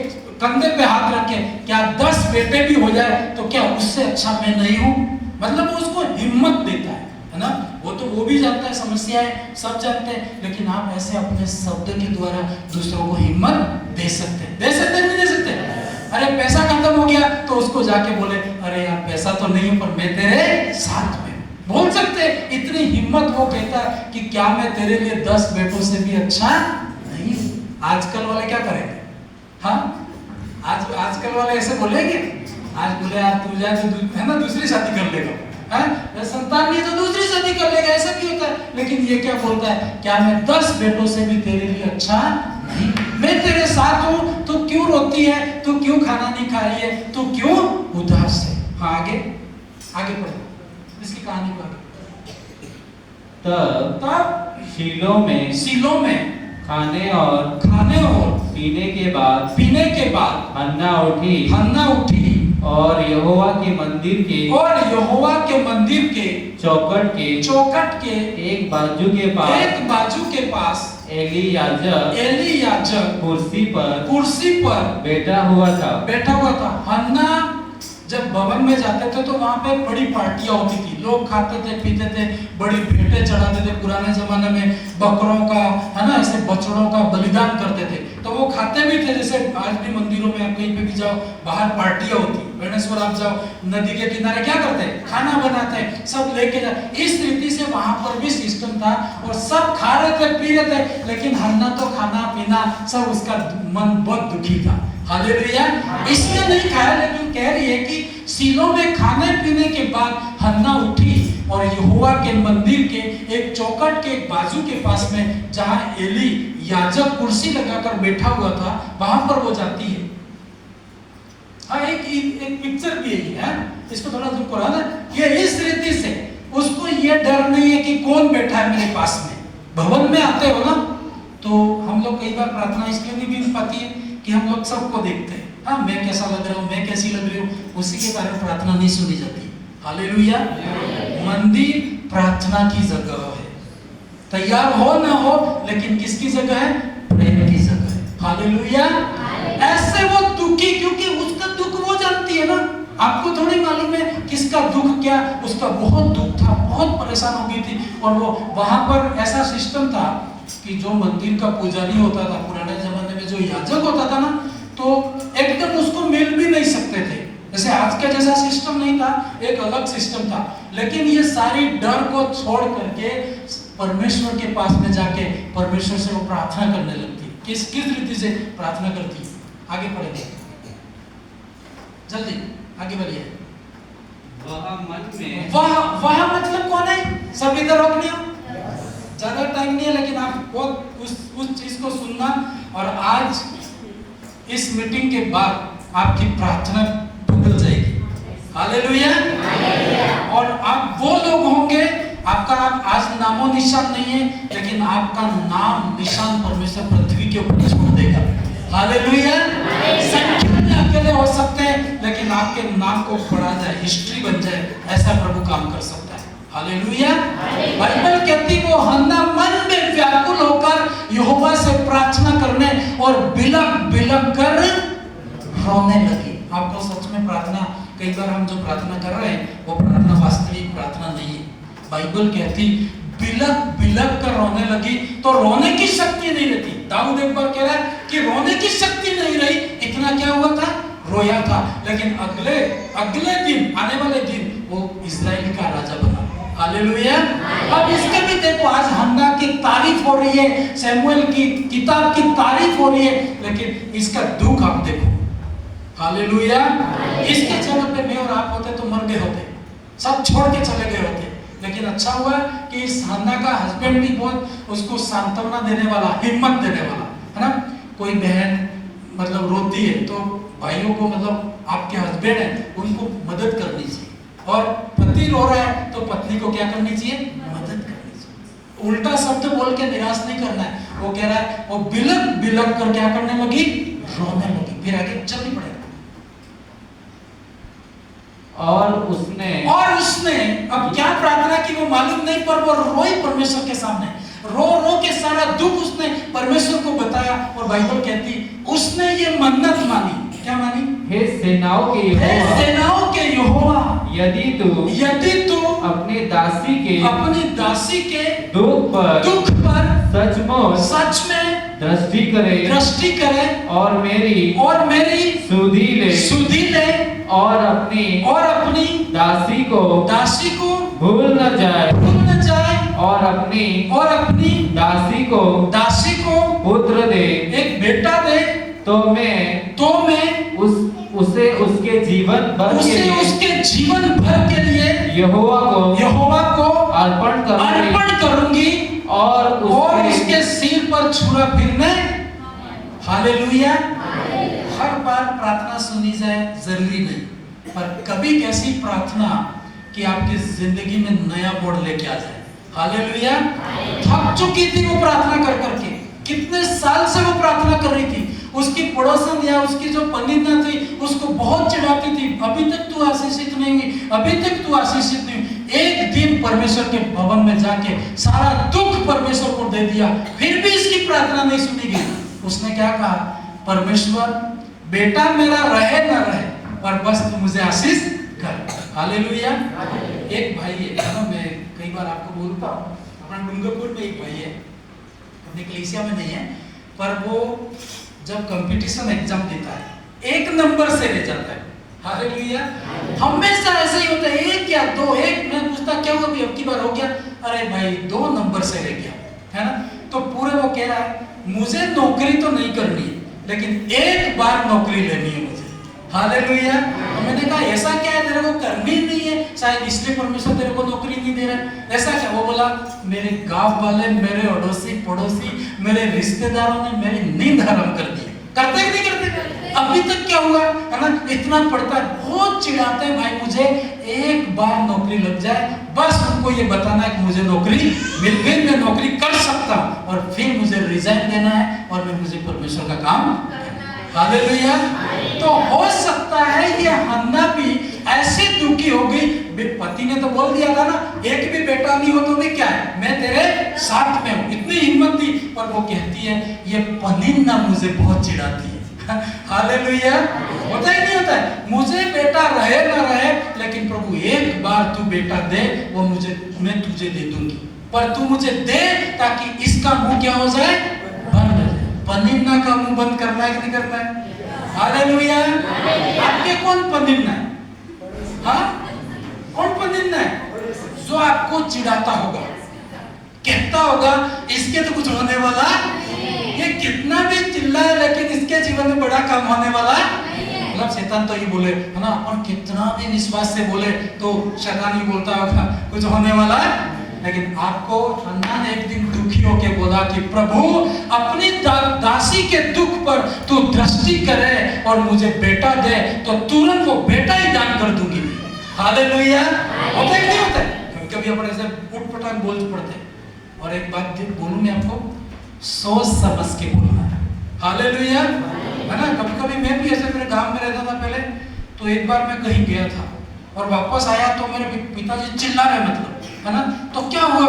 कंधे पे हाथ रख के, क्या 10 बेटे भी हो जाए तो क्या उससे अच्छा मैं नहीं हूँ? मतलब वो उसको हिम्मत देता है ना? वो भी जानता है, समस्या है, सब जानते हैं, लेकिन आप ऐसे अपने शब्द के द्वारा दूसरों को हिम्मत दे सकते हैं। नहीं दे सकते? अरे पैसा खत्म हो गया तो उसको जाके बोले, अरे यार पैसा तो नहीं है पर मैं तेरे साथ में, बोल सकते। इतनी हिम्मत वो कहता है कि क्या मैं तेरे लिए 10 बेटों से भी अच्छा नहीं? आजकल वाले क्या करेंगे? हाँ, आजकल वाले ऐसे बोलेंगे, आज बोले यार तू जाए तो है ना, दूसरी शादी कर लेगा, है? संतान नहीं तो दूसरी शादी कर लेगा, ऐसा भी होता है। लेकिन ये क्या बोलता है, क्या मैं 10 बेटों से भी तेरे लिए अच्छा नहीं? मैं तेरे साथ हूँ, तू क्यों रोती है, तू क्यों खाना नहीं खा रही है, तू क्यों उदास है? हाँ, आगे पढ़ो इसकी कहानी को। तब शीलो में खाने और पीने के बाद हन्ना उठी और यहोवा के मंदिर के चौखट के एक बाजू के पास एली याजक कुर्सी पर बैठा हुआ था। हन्ना जब भवन में जाते थे तो वहां पे बड़ी पार्टियां होती थी, लोग खाते थे, पीते थे, बड़ी भेंटें चढ़ाते थे। पुराने जमाने में बकरों का, है ना, ऐसे बछड़ों का बलिदान करते थे, तो वो खाते भी थे। जैसे आज भी मंदिरों में आप कहीं पे भी जाओ, बाहर पार्टियां होती, बेणेश्वर आप जाओ, नदी के किनारे क्या करते हैं, खाना बनाते हैं, सब लेके जाते। इस रीति से वहां पर भी सिस्टम था और सब खा रहे थे, पी रहे थे, लेकिन हन्ना तो खाना पीना सब, उसका मन बहुत दुखी था। हालेलुया। इसलिए नहीं खाया, लेकिन कह रही है कि शीलो में खाने पीने के बाद हन्ना उठी और यहोवा के मंदिर के एक चौखट के एक बाजू के पास में जहां एली याजक कुर्सी लगाकर बैठा हुआ था, वहां पर वो जाती है। हाँ, एक पिक्चर भी है, इसको थोड़ा जूम करो ना। ये इस रीति से उसको ये डर नहीं है कि कौन बैठा है मेरे पास में। भवन में आते हो ना, तो हम लोग कई बार प्रार्थना इसलिए नहीं मिल पाती है कि हम लोग सबको देखते हैं। हाँ, मैं कैसा लग रहा हूँ, मैं कैसी लग रही हूँ, उसी के कारण प्रार्थना नहीं सुनी जाती। हालेलुया। मंदिर प्रार्थना की जगह है। तैयार हो ना हो, लेकिन किसकी जगह है? प्रेम की जगह है। हालेलुया। ऐसे वो दुखी, क्योंकि उसका दुख वो जानती है ना, आपको थोड़ी मालूम है किसका दुख क्या। उसका बहुत दुख था, बहुत परेशान हो गई थी। और वो वहां पर ऐसा सिस्टम था कि जो मंदिर का पुजारी होता था पुराने जमाने में, जो याजक होता था ना, तो एकदम उसको मिल भी नहीं सकते थे। जैसे आज का जैसा सिस्टम नहीं था, एक अलग सिस्टम था। लेकिन ये सारी डर को छोड़ करके परमेश्वर के पास में जाके परमेश्वर से वो प्रार्थना करने लगती। किस रीति से प्रार्थना करती? आगे पढ़ेंगे, जल्दी आगे बढ़िए। वह मन में, वह मतलब कौन है? सब इधर रोकने, ज्यादा टाइम नहीं है, लेकिन आप बहुत उस चीज को सुनना। और आज इस मीटिंग के बाद आपकी प्रार्थना बदल जाएगी। हालेलुया। और आप वो लोग होंगे, आपका आज नामो निशान नहीं है, लेकिन आपका नाम निशान परमेश्वर पृथ्वी के ऊपर छोड़ देगा। हालेलुया। संख्या में अकेले हो सकते हैं, लेकिन आपके नाम को पढ़ा जाए, हिस्ट्री बन जाए, ऐसा प्रभु काम कर सकता है। हालेलुया। बाइबल कहती वो हन्ना मन में व्याकुल होकर यहोवा से प्रार्थना करने और बिलख बिलख कर रोने लगी। आपको सच में प्रार्थना, कई बार हम जो प्रार्थना कर रहे हैं वो प्रार्थना वास्तविक प्रार्थना नहीं है। बाइबल कहती बिलख बिलख कर रोने लगी, तो रोने की शक्ति नहीं रहती। दाऊद एक बार कह रहा है कि रोने की शक्ति नहीं रही, इतना क्या हुआ था? रोया था। लेकिन अगले दिन, आने वाले दिन वो इजराइल का राजा बना। हालेलुया। अब इसके भी देखो, आज हन्ना की तारीफ हो रही है, शमूएल की किताब की तारीफ हो रही है, लेकिन इसका दुख आप देखो। हालेलुया। इसके जगह पे मैं और आप होते तो मर गए होते, सब छोड़ के चले गए होते। लेकिन अच्छा हुआ कि इस हन्ना का हस्बैंड भी बहुत उसको सांत्वना देने वाला, हिम्मत देने वाला है ना। कोई बहन मतलब रोती है तो भाइयों को, मतलब आपके हस्बैंड है, उनको मदद करनी चाहिए। और पति रो रहा है तो पत्नी को क्या करनी चाहिए? मदद करनी चाहिए। उल्टा शब्द बोल के निराश नहीं करना है। वो कह रहा है, वो बिलख बिलख कर क्या करने लगी? रोने लगी। फिर आगे चलनी पड़ेगा। और उसने अब क्या प्रार्थना की वो मालूम नहीं, पर वो रोई परमेश्वर के सामने। रो रो के सारा दुख उसने परमेश्वर को बताया। और बाइबल कहती उसने ये मन्नत मानी। क्या मानी? हे सेनाओं के यहोवा, यदि तू अपनी दासी के दुख पर सच में दृष्टि करे और मेरी सुधि ले और अपनी दासी को भूल न जाए और अपनी दासी को पुत्र दे, एक बेटा दे, तो मैं उसे उसके जीवन भर के लिए यहोवा को अर्पण करूंगी और उसके सिर पर छुरा फिरने। हालेलुया। हर बार प्रार्थना सुनी जाए जरूरी नहीं, पर कभी कैसी प्रार्थना कि आपकी जिंदगी में नया बोर्ड लेके आ जाए। हालेलुया। थक चुकी थी वो प्रार्थना कर करके, कितने साल से वो प्रार्थना कर रही थी। उसकी पड़ोसन या उसकी जो पनिन्ना थी उसको बहुत चिढ़ाती थी, अभी तक तू आशीषित नहीं हुई, अभी तक तू आशीषित नहीं हुई। एक दिन परमेश्वर के भवन में जाके सारा दुख परमेश्वर को दे दिया, फिर भी इसकी प्रार्थना नहीं सुनी गई। उसने क्या कहा? परमेश्वर, बेटा मेरा रहे ना रहे, पर बस तू मुझे आशीष कर। हालेलुया। एक भाई है ना, मैं कई बार आपको बोलता हूँ, अपना डूंगरपुर में एक भाई है, अपने कलीसिया में नहीं है, पर वो जब कंपटीशन एग्जाम देता है 1 नंबर से ले जाता है। हालेलुया। हमेशा ऐसे ही होता है, 1 या 2, 1 मैं पूछता क्या हुआ भी, अब की बार हो गया? अरे भाई 2 नंबर से ले गया, है ना। तो पूरे वो कह रहा है मुझे नौकरी तो नहीं करनी, लेकिन एक बार नौकरी लेनी है मुझे। हालेलुया। तो मैंने कहा ऐसा क्या है, तेरे को करनी ही नहीं है, शायद इसलिए परमेश्वर तेरे को नौकरी नहीं दे रहा है, ऐसा क्या? वो बोला मेरे गांव वाले, मेरे अड़ोसी पड़ोसी, मेरे रिश्तेदारों ने मेरी नींद हराम कर दी। करते कि नहीं करते? अभी तक क्या हुआ है ना, इतना पड़ता है, बहुत चिढ़ाते हैं भाई, मुझे एक बार नौकरी लग जाए, बस उनको ये बताना है कि मुझे नौकरी मिल गई, मैं नौकरी कर सकता हूँ, और फिर मुझे रिजाइन देना है और मैं मुझे परमेश्वर का काम। हालेलुया। तो हो सकता है ये हन्ना भी ऐसी दुखी हो गई, पति ने तो बोल दिया था ना, एक भी बेटा नहीं हो तो भी क्या है, मैं तेरे साथ में हूँ, इतनी हिम्मत दी, पर वो कहती है ये पनिन्ना मुझे बहुत चिढ़ाती है। हालेलुया। होता ही नहीं होता है, मुझे बेटा रहे ना रहे, लेकिन प्रभु एक बार तू बेटा दे, वो मैं तुझे दे दूंगी, पर तू मुझे दे ताकि इसका मुंह क्या हो जाए, बंद हो जाए। पनिन्ना का मुंह बंद करना है कि नहीं करना है? हालेलुया। आपके कौन पनिन्ना है? हाँ, कौन पनिन्ना है? जो आपको चिढ़ाता होगा, कहता होगा इसके तो कुछ होने वाला, ये कितना भी चिल्लाए लेकिन इसके जीवन में बड़ा काम होने वाला। मतलब शैतान तो ये बोले है ना, अपन कितना भी विश्वास से बोले तो शैतान ही बोलता होगा कुछ होने वाला है। लेकिन आपको हन्ना ने एक दिन दुखी होकर बोला कि प्रभु अपनी दासी के दुख पर तू दृष्टि करे और मुझे बेटा दे, तो तुरंत वो बेटा ही दान कर दूंगी। हालेलुया। होता है कि नहीं होता है? कभी अपन ऐसे उठपटांग बोल पड़ते हैं। और एक बात बोलूं मैं आपको, सोच समझ के बोलना है। हालेलुया। है ना, कभी कभी मैं भी ऐसे मेरे गांव में रहता था पहले, तो एक बार मैं कहीं गया था और वापस आया तो मेरे पिताजी चिल्ला रहे, मतलब है ना, तो क्या हुआ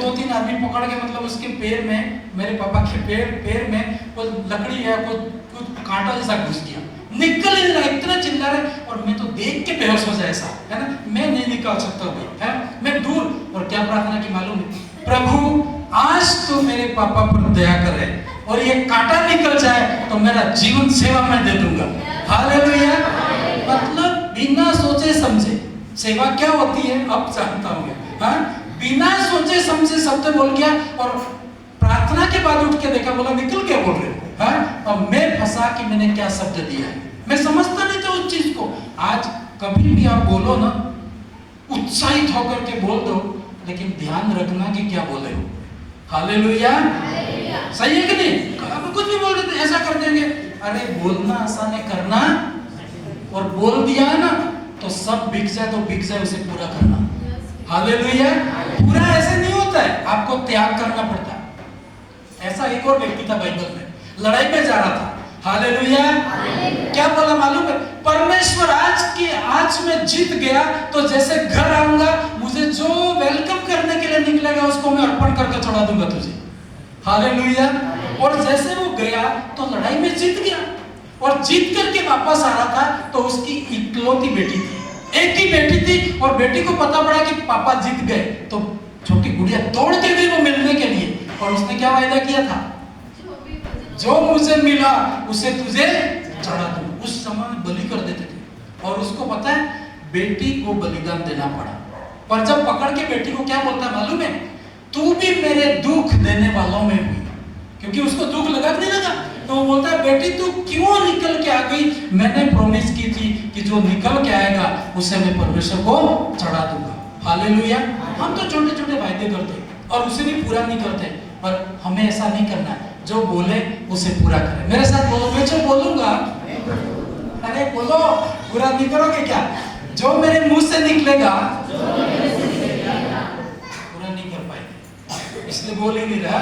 दो तीन आदमी पकड़ के, मतलब उसके पैर में, मेरे पापा के पैर में वो लकड़ी है, कुछ कांटा जैसा घुस गया, निकल ही नहीं रहा, इतना चिल्ला रहे, और मैं तो देख के बेहोश हो जाए, ऐसा है ना, मैं नहीं निकाल सकता भाई, है मैं दूर। और क्या प्रार्थना की मालूम है? प्रभु आज तो मेरे पापा पर दया करे और ये कांटा निकल जाए तो मेरा जीवन सेवा में दे दूंगा। हालेलुया। मतलब बिना सोचे समझे सेवा क्या होती है अब जानता हूँ। हाँ, बिना सोचे समझे शब्द बोल गया, और प्रार्थना के बाद उठ के देखा, बोला निकल क्या बोल रहे हो। हाँ, और मैं फंसा कि मैंने क्या शब्द दिया है, मैं समझता नहीं था उस चीज को। आज कभी भी आप बोलो ना, उत्साहित होकर के बोल दो, लेकिन ध्यान रखना कि क्या बोले हो। हालेलुया। सही है कि नहीं? आप कुछ भी बोल देते, ऐसा कर देंगे, अरे बोलना आसान है, करना, और बोल दिया है ना तो सब बिक जाए तो बिक जाए, उसे पूरा करना। हालेलुया। पूरा ऐसे नहीं होता है, आपको त्याग करना पड़ता है। ऐसा एक और व्यक्ति था बाइबल में, लड़ाई में जा रहा था। हालेलुया। क्या बोला मालूम है? परमेश्वर आज मैं जीत गया तो जैसे घर आऊंगा, मुझे जो वेलकम करने के लिए निकलेगा उसको मैं अर्पण करके चढ़ा दूंगा तुझे। हालेलुया। और जैसे वो गया तो लड़ाई में जीत गया, और जीत करके वापस आ रहा था तो उसकी इकलौती बेटी थी, एक ही बेटी थी, और बेटी को पता पड़ा कि पापा जीत गए, तो छोटी गुड़िया दौड़ के गई वो मिलने के लिए, और उसने क्या वायदा किया था? जो मुझे मिला उसे तुझे चढ़ा दूं। उस समय बलि कर देते थे, और उसको पता है बेटी को बलिदान देना पड़ा। पर जब पकड़ के बेटी को क्या बोलता है मालूम है? तू भी मेरे दुख देने वालों में हुई, क्योंकि उसको दुख लगा नहीं लगा, तो वो बोलता है बेटी तू क्यों निकल के आ गई? मैंने प्रॉमिस की थी कि जो निकल के आएगा उसे मैं परमेश्वर को चढ़ा दूंगा। हालेलुया। हम तो छोटे छोटे वायदे करते और उसे भी पूरा नहीं करते, पर हमें ऐसा नहीं करना है, जो बोले उसे पूरा करें। मेरे साथ बोलो, मैं जो बोलूंगा, अरे बोलो, पूरा नहीं करोगे क्या? जो मेरे मुंह से निकलेगा पूरा नहीं कर पाएंगे, इसलिए बोल ही नहीं रहा।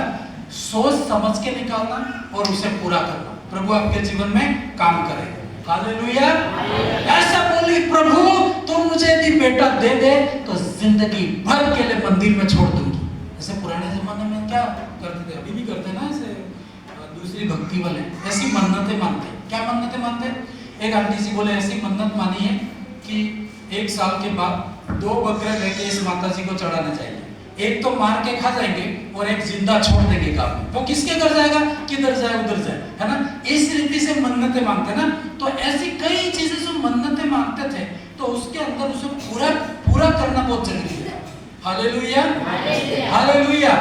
सोच समझ के निकालना और उसे पूरा करना, प्रभु आपके जीवन में काम करे। हालेलुया। ऐसा बोली, प्रभु तुम मुझे यदि बेटा दे दे तो जिंदगी भर के लिए मंदिर में छोड़ दूंगी। ऐसे पुराने जमाने में क्या करते थे, अभी भी करते ना, ऐसे दूसरी भक्ति वाले ऐसी मन्नतें मानते। क्या मन्नतें मानते? एक आंटी जी बोले ऐसी मन्नत मानी है कि 1 साल के बाद 2 बकरे लेके इस माता जी को चढ़ाने चाहिए, एक तो मार के खा जाएंगे और एक जिंदा छोड़ देंगे काम में। वो किसके घर जाएगा? किधर जाए उधर जाए, है ना। इस रीति से मन्नतें मांगते ना, तो ऐसी कई चीजें जो मन्नतें मांगते थे, तो उसके अंदर उसे पूरा करना बहुत जरूरी है। हालेलुया। हालेलुया।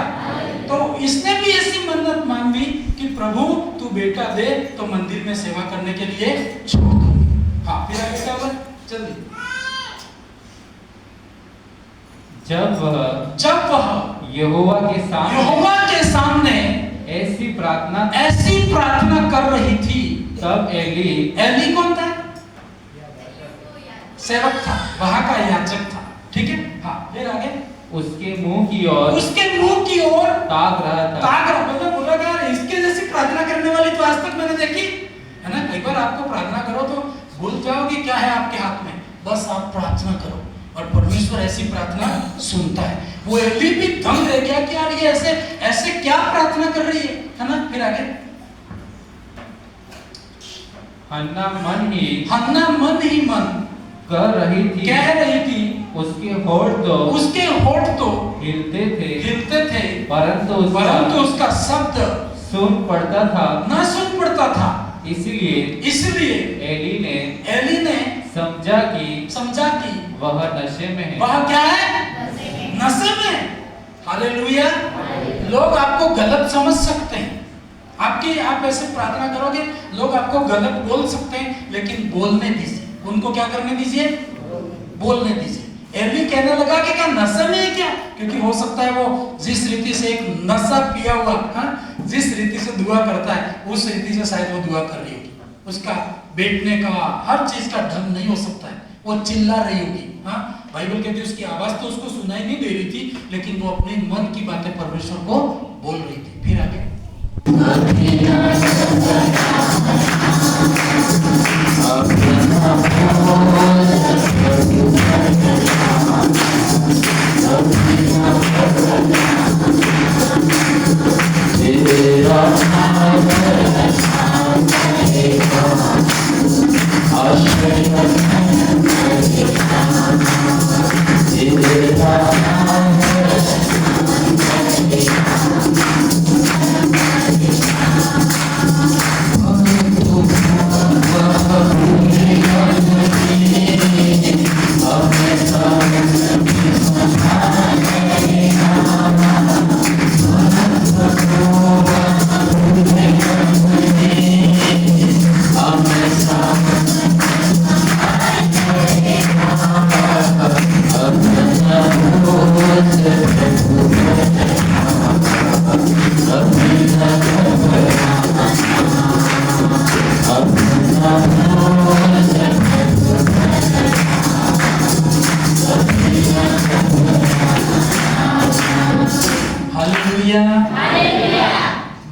तो इसने भी ऐसी मन्नत मांगी कि प्रभु तू बेटा दे तो मंदिर में सेवा करने के लिए छोड़ दूंगी। हाँ, जल्दी। जब वह यहोवा के सामने ऐसी प्रार्थना कर रही थी, तब एली कौन था? सेवक था, वहां का याजक था, ठीक है। हाँ, फिर आगे उसके मुंह की ओर ताक रहा था। मतलब बोला यार इसके जैसी प्रार्थना करने वाली तो आज तक मैंने देखी है ना। कई बार आपको प्रार्थना करो तो भूल जाओगे क्या है आपके हाथ में, बस आप प्रार्थना करो और परमेश्वर ऐसी प्रार्थना सुनता है। वो एली भी दंग रह गया कि यार ये ऐसे क्या प्रार्थना कर रही है ना। फिर आगे हन्ना मन ही मन कह रही थी उसके होठ तो हिलते थे परंतु उसका शब्द सुन पड़ता था। इसलिए एली ने समझा कि वह नशे में है। वह क्या है? नशे में। हालेलुया। लोग आपको गलत समझ सकते हैं, आप ऐसे प्रार्थना करोगे लोग आपको गलत बोल सकते हैं, लेकिन बोलने दीजिए उनको। क्या करने दीजिए? बोलने दीजिए। एली कहने लगा कि क्या नशे में है क्या? क्योंकि हो सकता है वो जिस रीति से एक नशा पिया हुआ, जिस रीति से दुआ करता है उस रीति से शायद वो दुआ कर रही होगी। उसका बैठने का हर चीज का ढंग नहीं हो सकता है, वो चिल्ला रही होगी। बाइबल कहती है उसकी आवाज तो उसको सुनाई नहीं दे रही थी, लेकिन वो अपने मन की बातें परमेश्वर को बोल रही थी। फिर आगे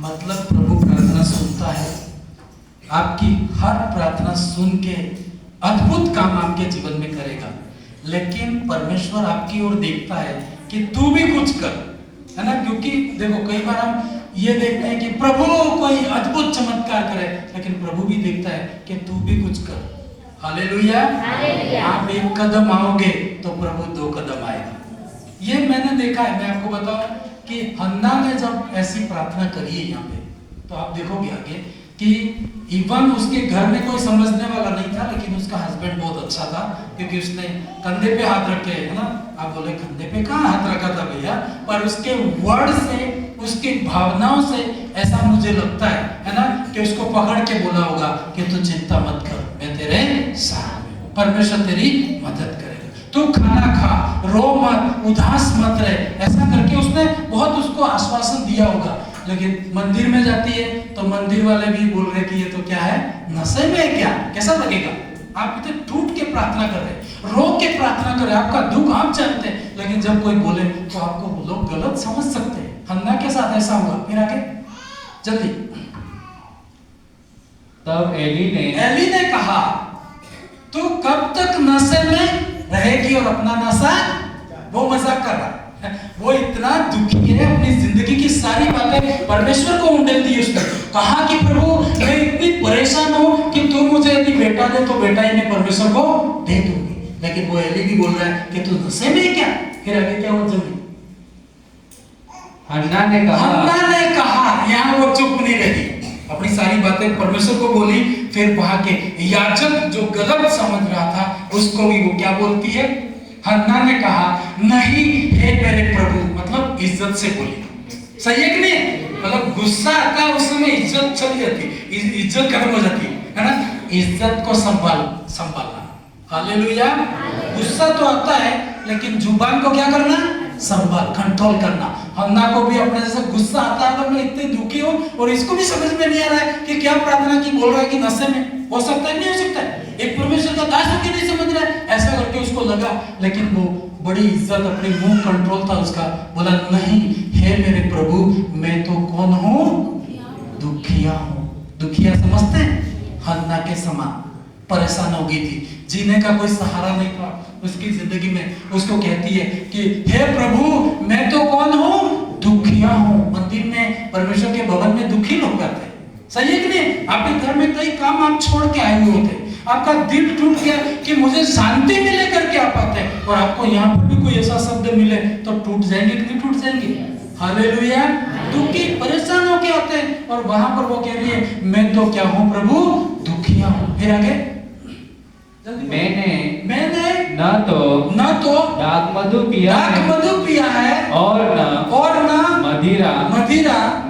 मतलब प्रभु प्रार्थना सुनता है। आपकी हर प्रार्थना सुन के अद्भुत काम आपके जीवन में करेगा। लेकिन परमेश्वर आपकी ओर देखता है कि तू भी कुछ कर, है ना। क्योंकि देखो कई बार हम ये देखते हैं कि प्रभु कोई अद्भुत चमत्कार करे, लेकिन प्रभु भी देखता है कि तू भी कुछ कर। हालेलुया। आप एक कदम आओगे तो प्रभु 2 कदम आएगा। ये मैंने देखा है। मैं आपको बताऊं कि हन्ना ने जब ऐसी प्रार्थना करी है यहाँ पे, तो आप देखोगे आगे कि इवन उसके घर में कोई समझने वाला नहीं था, लेकिन उसका हस्बैंड बहुत अच्छा था, क्योंकि उसने कंधे पे हाथ रखे, है ना। आप बोले कंधे पे कहाँ हाथ रखा था भैया, पर उसके वर्ड से, उसकी भावनाओं से ऐसा मुझे लगता है ना, कि उसको पकड़ के बोला होगा कि तू चिंता मत कर, मैं तेरे साथ हूं, परमेश्वर तेरी मदद करेगा, तू खाना खा, रो मत, उदास मत रहे। ऐसा करके उसने बहुत उसको आश्वासन दिया होगा। लेकिन मंदिर में जाती है तो मंदिर वाले भी बोल रहे कि ये तो क्या है, नशे में है क्या? कैसा लगेगा? आप इतने टूट के प्रार्थना कर रहे, रो के प्रार्थना कर रहे, आपका दुख आप जानते हैं, लेकिन जब कोई बोले तो आपको लोग गलत समझ सकते हैं। हन्ना के साथ ऐसा हुआ। फिर आगे जल्दी। तब एली ने कहा, तू कब तक नशे में रहेगी और अपना नशा? वो मजाक कर रहा, वो इतना दुखी है, अपनी जिंदगी की सारी बातें परमेश्वर को उंडेल दी उसने। कहा कि प्रभु मैं इतनी परेशान हूं कि तू मुझे यदि बेटा दे तो बेटा ही मैं परमेश्वर को दे दूंगी। लेकिन वो एली भी बोल रहा है कि तू नशे में क्या? फिर आगे क्या हुआ? जल्दी। हन्ना ने कहा, यहाँ वो चुप नहीं रही, अपनी सारी बातें परमेश्वर को बोली। फिर वहां के याजक जो गलत समझ रहा था उसको भी वो क्या बोलती है? हन्ना ने कहा, नहीं हे मेरे प्रभु, मतलब इज्जत से बोली। सही है कि नहीं? मतलब गुस्सा आता है उस समय इज्जत चली जाती, इज्जत खत्म हो जाती है ना। इज्जत को संभालना, हालेलुया। गुस्सा तो आता है लेकिन जुबान को क्या करना, संभाल, कंट्रोल करना। हन्ना को भी अपने से गुस्सा आता है, तो मैं इतनी दुखी हूँ और इसको भी समझ में नहीं आ रहा है कि क्या प्रार्थना की बोल रहा है कि नशे में हो सकता है, नहीं हो सकता है। एक परमेश्वर का दास होकर नहीं समझ रहा है, ऐसा करके उसको लगा, लेकिन वो बड़ी इज्जत, अपने मुंह कंट्रोल था उसका, बोला नहीं, हे मेरे प्रभु मैं तो कौन हूँ, दुखिया हूँ। दुखिया समझते हैं, हन्ना के समान परेशान हो गई थी, जीने का कोई सहारा नहीं था उसकी जिंदगी में। उसको कहती है कि हे प्रभु मैं तो कौन हूँ, दुखिया हूँ। मंदिर में, परमेश्वर के भवन में दुखी लोग आते हैं, सही है कि नहीं? आपके घर में कई काम आप छोड़ के आए हुए होते, आपका दिल टूट गया कि मुझे शांति मिले करके आप आते हैं, और आपको यहाँ पर भी कोई ऐसा शब्द मिले तो टूट जाएंगे कि नहीं टूट जाएंगे? हालेलुया। दुखी परेशान होके आते हैं, और वहां पर वो कह रही है मैं तो क्या हूँ प्रभु, दुखिया हूँ। फिर आगे, मैंने न तो दाख मधु पिया है और न मदिरा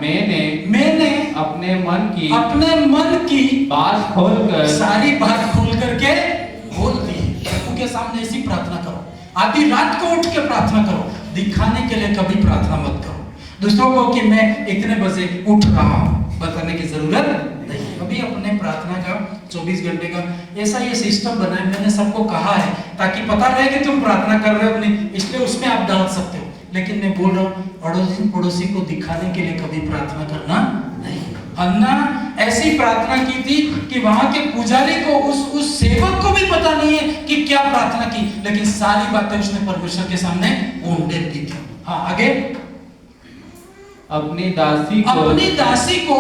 मैंने अपने मन की बात खोलकर, सारी बात खोल करके बोल दी। प्रभु के सामने ऐसी प्रार्थना करो, आधी रात को उठ के प्रार्थना करो, दिखाने के लिए कभी प्रार्थना मत करो दूसरों को कि मैं इतने बजे उठ रहा हूँ, बताने की जरूरत नहीं। अभी अपने प्रार्थना का 24 घंटे का ऐसा ये सिस्टम बनाए, मैंने सबको कहा है ताकि पता रहे कि तुम प्रार्थना कर रहे हो नहीं, इसलिए उसमें आप डाल सकते हो। लेकिन मैं बोल रहा हूँ पड़ोसी को दिखाने के लिए कभी प्रार्थना करना नहीं। हन्ना ऐसी प्रार्थना की थी कि वहां के पुजारी को, उस सेवक को भी पता नहीं है कि क्या प्रार्थना की, लेकिन सारी बातें उसने परमेश्वर के सामने उंडेल दी थी। हाँ आगे, अपनी दासी को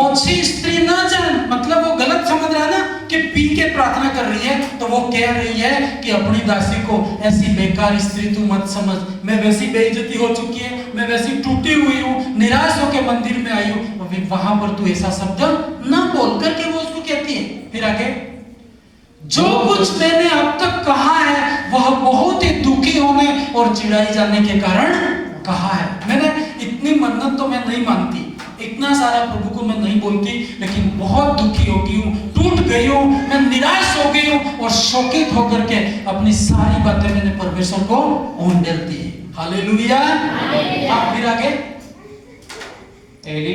ओछी स्त्री न जान, मतलब वो गलत समझ रहा है ना कि पी के प्रार्थना कर रही है, तो वो कह रही है कि अपनी दासी को ऐसी बेकार स्त्री तू मत समझ, मैं वैसी बेइज्जती हो चुकी है, मैं वैसी टूटी हुई हूँ, निराश होकर मंदिर में आई हूँ, वहां पर तू ऐसा शब्द न बोल करके वो उसको कहती है। फिर आगे, जो कुछ मैंने अब तक कहा है वह बहुत ही दुखी होने और चिढ़ाई जाने के कारण कहा है। मैंने इतनी मन्नत तो मैं नहीं मानती, इतना सारा प्रभु को मैं नहीं बोलती, लेकिन बहुत दुखी हो गई हूँ, टूट गई हूँ, मैं निराश हो गई हूँ और शोकित होकर के अपनी सारी बातें मैंने परमेश्वर को उंडेल दी। हालेलुया। फिर आगे, एली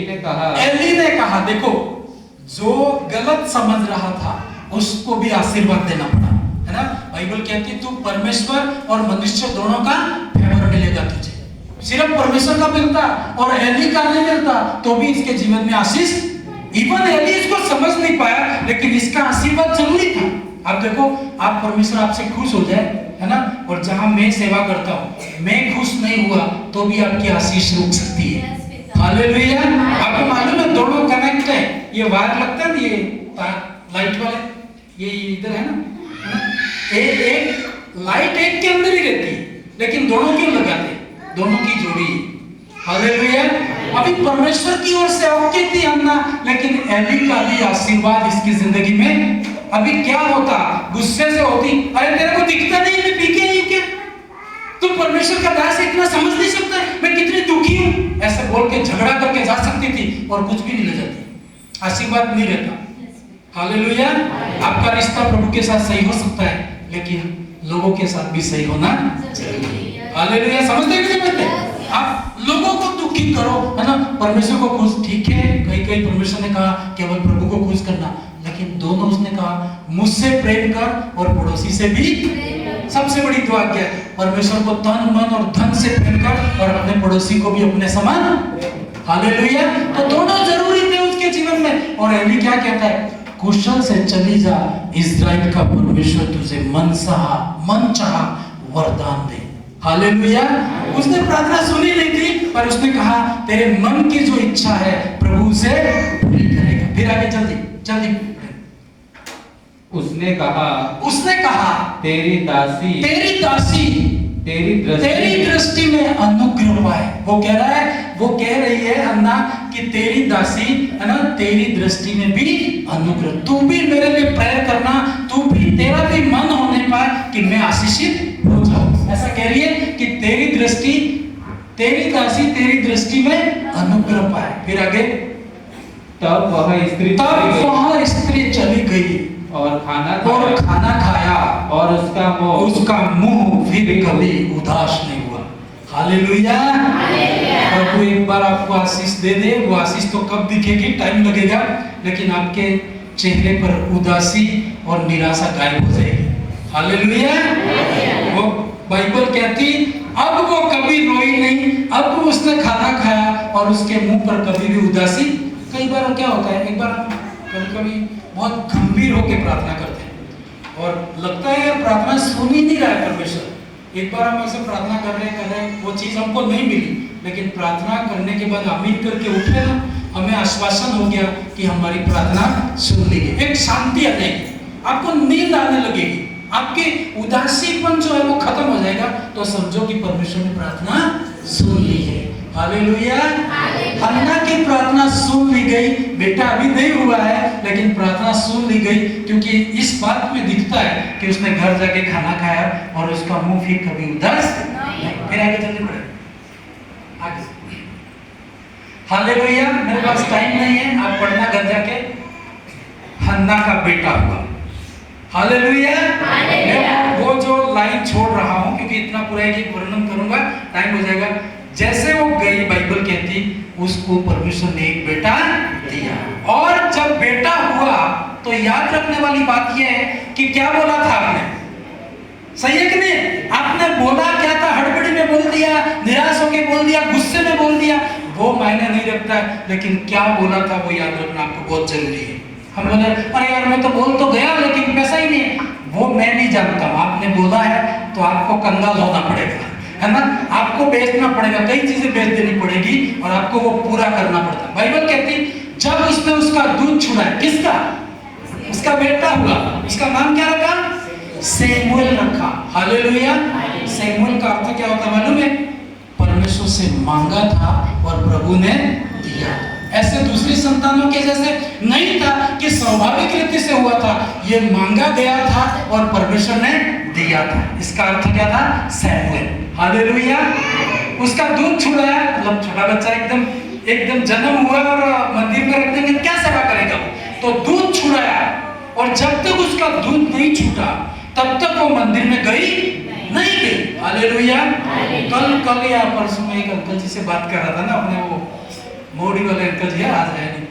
ने कहा देखो, जो गलत समझ रहा था उसको भी आशीर्वाद देना पड़ा, है ना? बाइबल कहती तू परमेश्वर और मनुष्य दोनों का फेवर मिलेगा तुझे, सिर्फ परमेश्वर का मिलता और एली का नहीं मिलता तो भी इसके जीवन में आशीष। इवन एली इसको समझ नहीं पाया, लेकिन इसका आशीर्वाद जरूरी था। आप देखो, आप परमेश्वर आपसे खुश हो जाए, है ना, और जहां मैं सेवा करता हूँ मैं खुश नहीं हुआ तो भी आपकी आशीष रुक सकती है। हालेलुया। आपको मालूम है दोनों कनेक्ट है, ये वायर लगता है ना, ये लाइट वाले, ये इधर है ना, एक लाइट एक के अंदर ही रहती है, लेकिन दोनों क्यों लगाते? दोनों की जोड़ी। हालेलुया। अभी परमेश्वर की ओर से ओके थी हन्ना, लेकिन एली का भी आशीर्वाद इसकी जिंदगी में अभी क्या होता, गुस्से से होती, अरे तेरे को दिखता नहीं मैं पी के आई क्या, तू परमेश्वर का दास इतना समझ नहीं सकता मैं कितनी दुखी हूं, ऐसे बोल के झगड़ा करके जा सकती थी और कुछ भी नहीं ले जाती, आशीर्वाद नहीं रहता। हालेलुया। आपका रिश्ता प्रभु के साथ सही हो सकता है, लेकिन लोगों के साथ भी सही होना चाहिए। हालेलुया। समझते हैं कि नहीं समझते? आप लोगों को दुखी करो, है ना, परमेश्वर को खुश, ठीक है, कहीं परमेश्वर ने कहा केवल प्रभु को खुश करना, लेकिन दोनों उसने कहा मुझसे प्रेम कर और पड़ोसी से भी। सबसे बड़ी दुआ क्या है? परमेश्वर को तन मन और धन से प्रेम कर और अपने पड़ोसी को भी अपने समान। हालेलुया। तो दोनों जरूरी थे उसके जीवन में। और एली क्या कहता है? कुशल से चली जा, इस्राएल का परमेश्वर तुझे मन चाहा वरदान दे। हालेलुया। उसने प्रार्थना सुनी नहीं थी, पर उसने कहा तेरे मन की जो इच्छा है प्रभु से पूरी करेगा। फिर आगे जल्दी उसने कहा तेरी दासी तेरी दृष्टि में अनुग्रह पाए। वो कह रही है अन्ना कि तेरी दासी, है ना, तेरी दृष्टि में भी अनुग्रह, तू भी मेरे लिए प्रेयर करना, तू भी, तेरा भी मन होने पाए कि मैं आशीषित हो जाऊं। ऐसा कह रही है कि तेरी दासी तेरी दृष्टि में अनुग्रह पाए। फिर आगे, तब वह स्त्री चली गई और खाना खाया और उसका मुंह फिर कभी उदास नहीं हुआ। हालेलुया। प्रभु एक बार आपको आशीष दे दे, वो आशीष तो कब दिखेगी, टाइम लगेगा, लेकिन आपके चेहरे पर उदासी और निराशा गायब हो जाएगी। हालेलुया। वो बाइबल कहती अब वो कभी रोई नहीं, अब उसने खाना खाया और उसके मुंह पर कभी भी उदासी। कई बार क्या होता है, एक बार कभी बहुत गंभीर होकर प्रार्थना करते हैं और लगता है यार प्रार्थना सुन ही नहीं रहा है परमेश्वर। एक बार हम ऐसे प्रार्थना कर रहे वो चीज हमको नहीं मिली, लेकिन प्रार्थना करने के बाद आमीन करके उठे ना, हमें आश्वासन हो गया कि हमारी प्रार्थना सुन ली गई। एक शांति आ जाएगी, आपको नींद आने लगेगी, आपकी उदासीपन जो है वो खत्म हो जाएगा, तो समझो कि परमेश्वर ने प्रार्थना सुन ली है। हालेलुया। हन्ना की प्रार्थना सुन ली गई। बेटा अभी नहीं हुआ है, लेकिन प्रार्थना सुन ली गई, क्योंकि इस बात में दिखता है कि उसने घर जाके खाना खाया और उसका मुंह फिर कभी उदास नहीं। फिर आगे चलने पड़े आगे। हालेलुया। मेरे पास टाइम नहीं है, आप पढ़ना घर जाके। हन्ना का बेटा हुआ। हालेलुया। मैं वो जो लाइन छोड़ रहा हूं, क्योंकि इतना पूरा एक वर्णन करूंगा टाइम हो जाएगा। जैसे वो गई, बाइबल कहती उसको परमेश्वर ने एक बेटा दिया, और जब बेटा हुआ तो याद रखने वाली बात यह है कि क्या बोला था आपने, सही है कि नहीं? आपने बोला क्या था? हड़बड़ी में बोल दिया, निराश होकर बोल दिया, गुस्से में बोल दिया, वो मायने नहीं रखता है, लेकिन क्या बोला था वो याद रखना आपको बहुत जरूरी है। हम बोले अरे यार मैं तो बोल तो गया, लेकिन पैसा ही नहीं है, वो मैं नहीं जानता हूँ। आपने बोला है तो आपको कंगाल होना पड़ेगा, है ना? आपको बेचना पड़ेगा, कई चीजें बेच देनी पड़ेगी और आपको वो पूरा करना पड़ता है। बाइबल कहती जब उसने उसका दूध छुड़ाया, किसका? उसका बेटा हुआ। उसका नाम क्या रखा? सैमुएल रखा। हालेलुया। सैमुएल का अर्थ क्या होता मालूम है? परमेश्वर से मांगा था और प्रभु ने दिया। ऐसे दूसरी संतानों के जैसे नहीं था कि स्वाभाविक रीति से हुआ था, ये मांगा गया था और परमेश्वर ने दिया था। इसका अर्थ क्या था? सैमुएल। हालेलुया। उसका दूध छुड़ाया, मतलब छोटा बच्चा एकदम जन्म हुआ और मंदिर में रख देंगे क्या सेवा करेगा? तो दूध छुड़ाया, और जब तक उसका दूध नहीं छूटा तब तक वो मंदिर में गई नहीं गई। हालेलुया। कल या परसों में एक अंकल जी से बात कर रहा था ना, अपने वो मोड़ी वाले अंकल जी आज आए नहीं,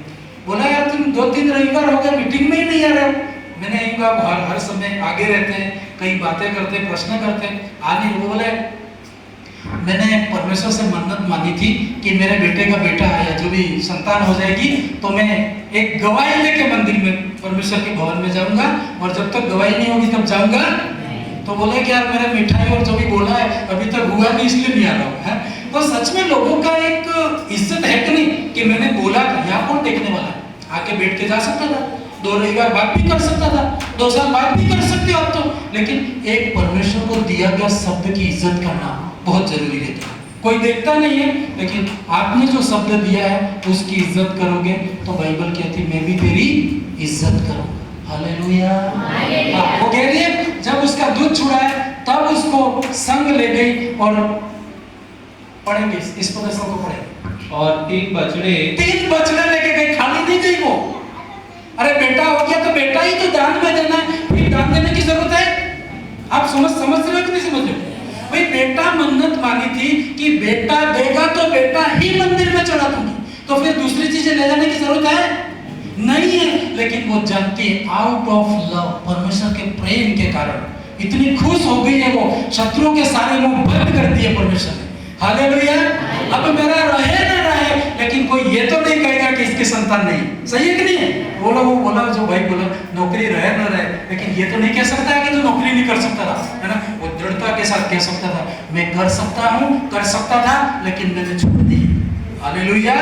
बोला यार तुम 2-3 रविवार हो गए मीटिंग में ही नहीं आ रहे हो। मैंने एक बार हर समय आगे रहते हैं, कई बातें करते हैं, प्रश्न करते हैं, आ नहीं। वो बोले मैंने परमेश्वर से मन्नत मानी थी कि मेरे बेटे का बेटा है या जो भी संतान हो जाएगी तो मैं एक गवाही लेके मंदिर में परमेश्वर के भवन में जाऊंगा, और जब तक गवाही नहीं होगी तब जाऊंगा। तो बोले कि यार मेरा मिठाई और जो भी बोला है अभी तक हुआ नहीं, इसलिए नहीं आ रहा हूँ, है? तो सच में लोगों का एक इज्जत है कि नहीं कि मैंने बोला था। यहाँ कौन देखने वाला है? आके बैठ के जा सकता था, 2 रविवार बात भी कर सकता था, 2 साल बात भी कर सकते हो आप तो, लेकिन एक परमेश्वर को दिया गया शब्द की इज्जत करना बहुत जरूरी रहता है। कोई देखता नहीं है, लेकिन आपने जो शब्द दिया है उसकी इज्जत करोगे तो बाइबल कहती मैं भी तेरी इज्जत करूंगा। हालेलुया। वो कह रही है जब उसका दूध छुड़ाया तब उसको संग ले गई, और पढ़ेंगे इस प्रदर्शन को पढ़ेंगे। और 3 बछड़े लेके गई, खाली नहीं गई वो। अरे बेटा हो गया तो बेटा ही तो दान में देना है, फिर दान देने की जरूरत है? आप समझ रहे हो कि नहीं समझ रहे हो? भाई बेटा मन्नत मानी थी कि बेटा देगा तो बेटा ही मंदिर में चढ़ा दूंगी, तो फिर दूसरी चीजें ले जाने की जरूरत है नहीं है। लेकिन वो जानती है आउट ऑफ लव, परमेश्वर के प्रेम के कारण इतनी खुश हो गई है, वो शत्रुओं के सारे मुंह बंद कर दिए परमेश्वर ने। हालेलुया। अब मेरा रहे ना रहे, लेकिन कोई ये तो नहीं कहेगा कि इसके संतान नहीं। सही है कि नहीं? वो बोला जो भाई बोला नौकरी रहे ना रहे, लेकिन ये तो नहीं कह सकता है कि तू नौकरी नहीं कर सकता था, है ना? वो दृढ़ता के साथ कह सकता था मैं कर सकता था, लेकिन मैंने छोड़ दी। हालेलुया।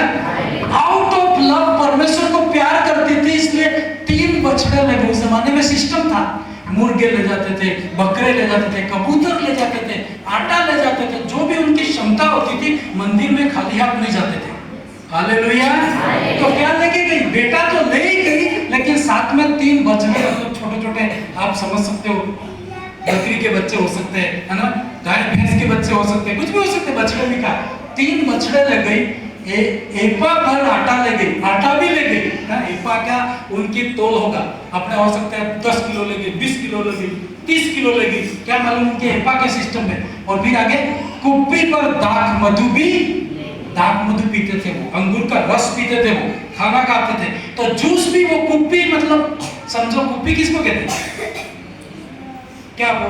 आउट ऑफ लव, परमेश्वर को प्यार करती थी, इसलिए 3 बछड़े लगे। उस जमाने में सिस्टम था, मुर्गे ले जाते थे, बकरे ले जाते थे, कबूतर ले जाते थे, आटा ले जाते थे, जो भी उनकी क्षमता होती थी, मंदिर में खाली हाथ नहीं जाते थे। हालेलुया। तो क्या लेके गई? बेटा तो ले ही गई, लेकिन साथ में 3 बछड़े, मतलब छोटे-छोटे, आप समझ सकते हो, बकरी के बच्चे हो सकते हैं, है ना? गाय भैंस के बच्चे हो सकते हैं, कुछ भी हो सकते हैं, बछड़े भी का 3 बछड़े ले गई। एपा भर आटा ले गई, आटा भी ले गई ना। एपा क्या उनकी तोल होगा, अपने हो सकता है 10 किलो ले गई, 20 किलो ले गई, 30 किलो लेगी, क्या मालूम उनके हेपा के सिस्टम में। और फिर आगे कुप्पी पर दाख मधु भी, दाख मधु पीते थे वो, अंगूर का रस पीते थे वो, खाना खाते थे। तो जूस भी वो कुप्पी, मतलब समझो कुप्पी किसको कहते हैं, क्या वो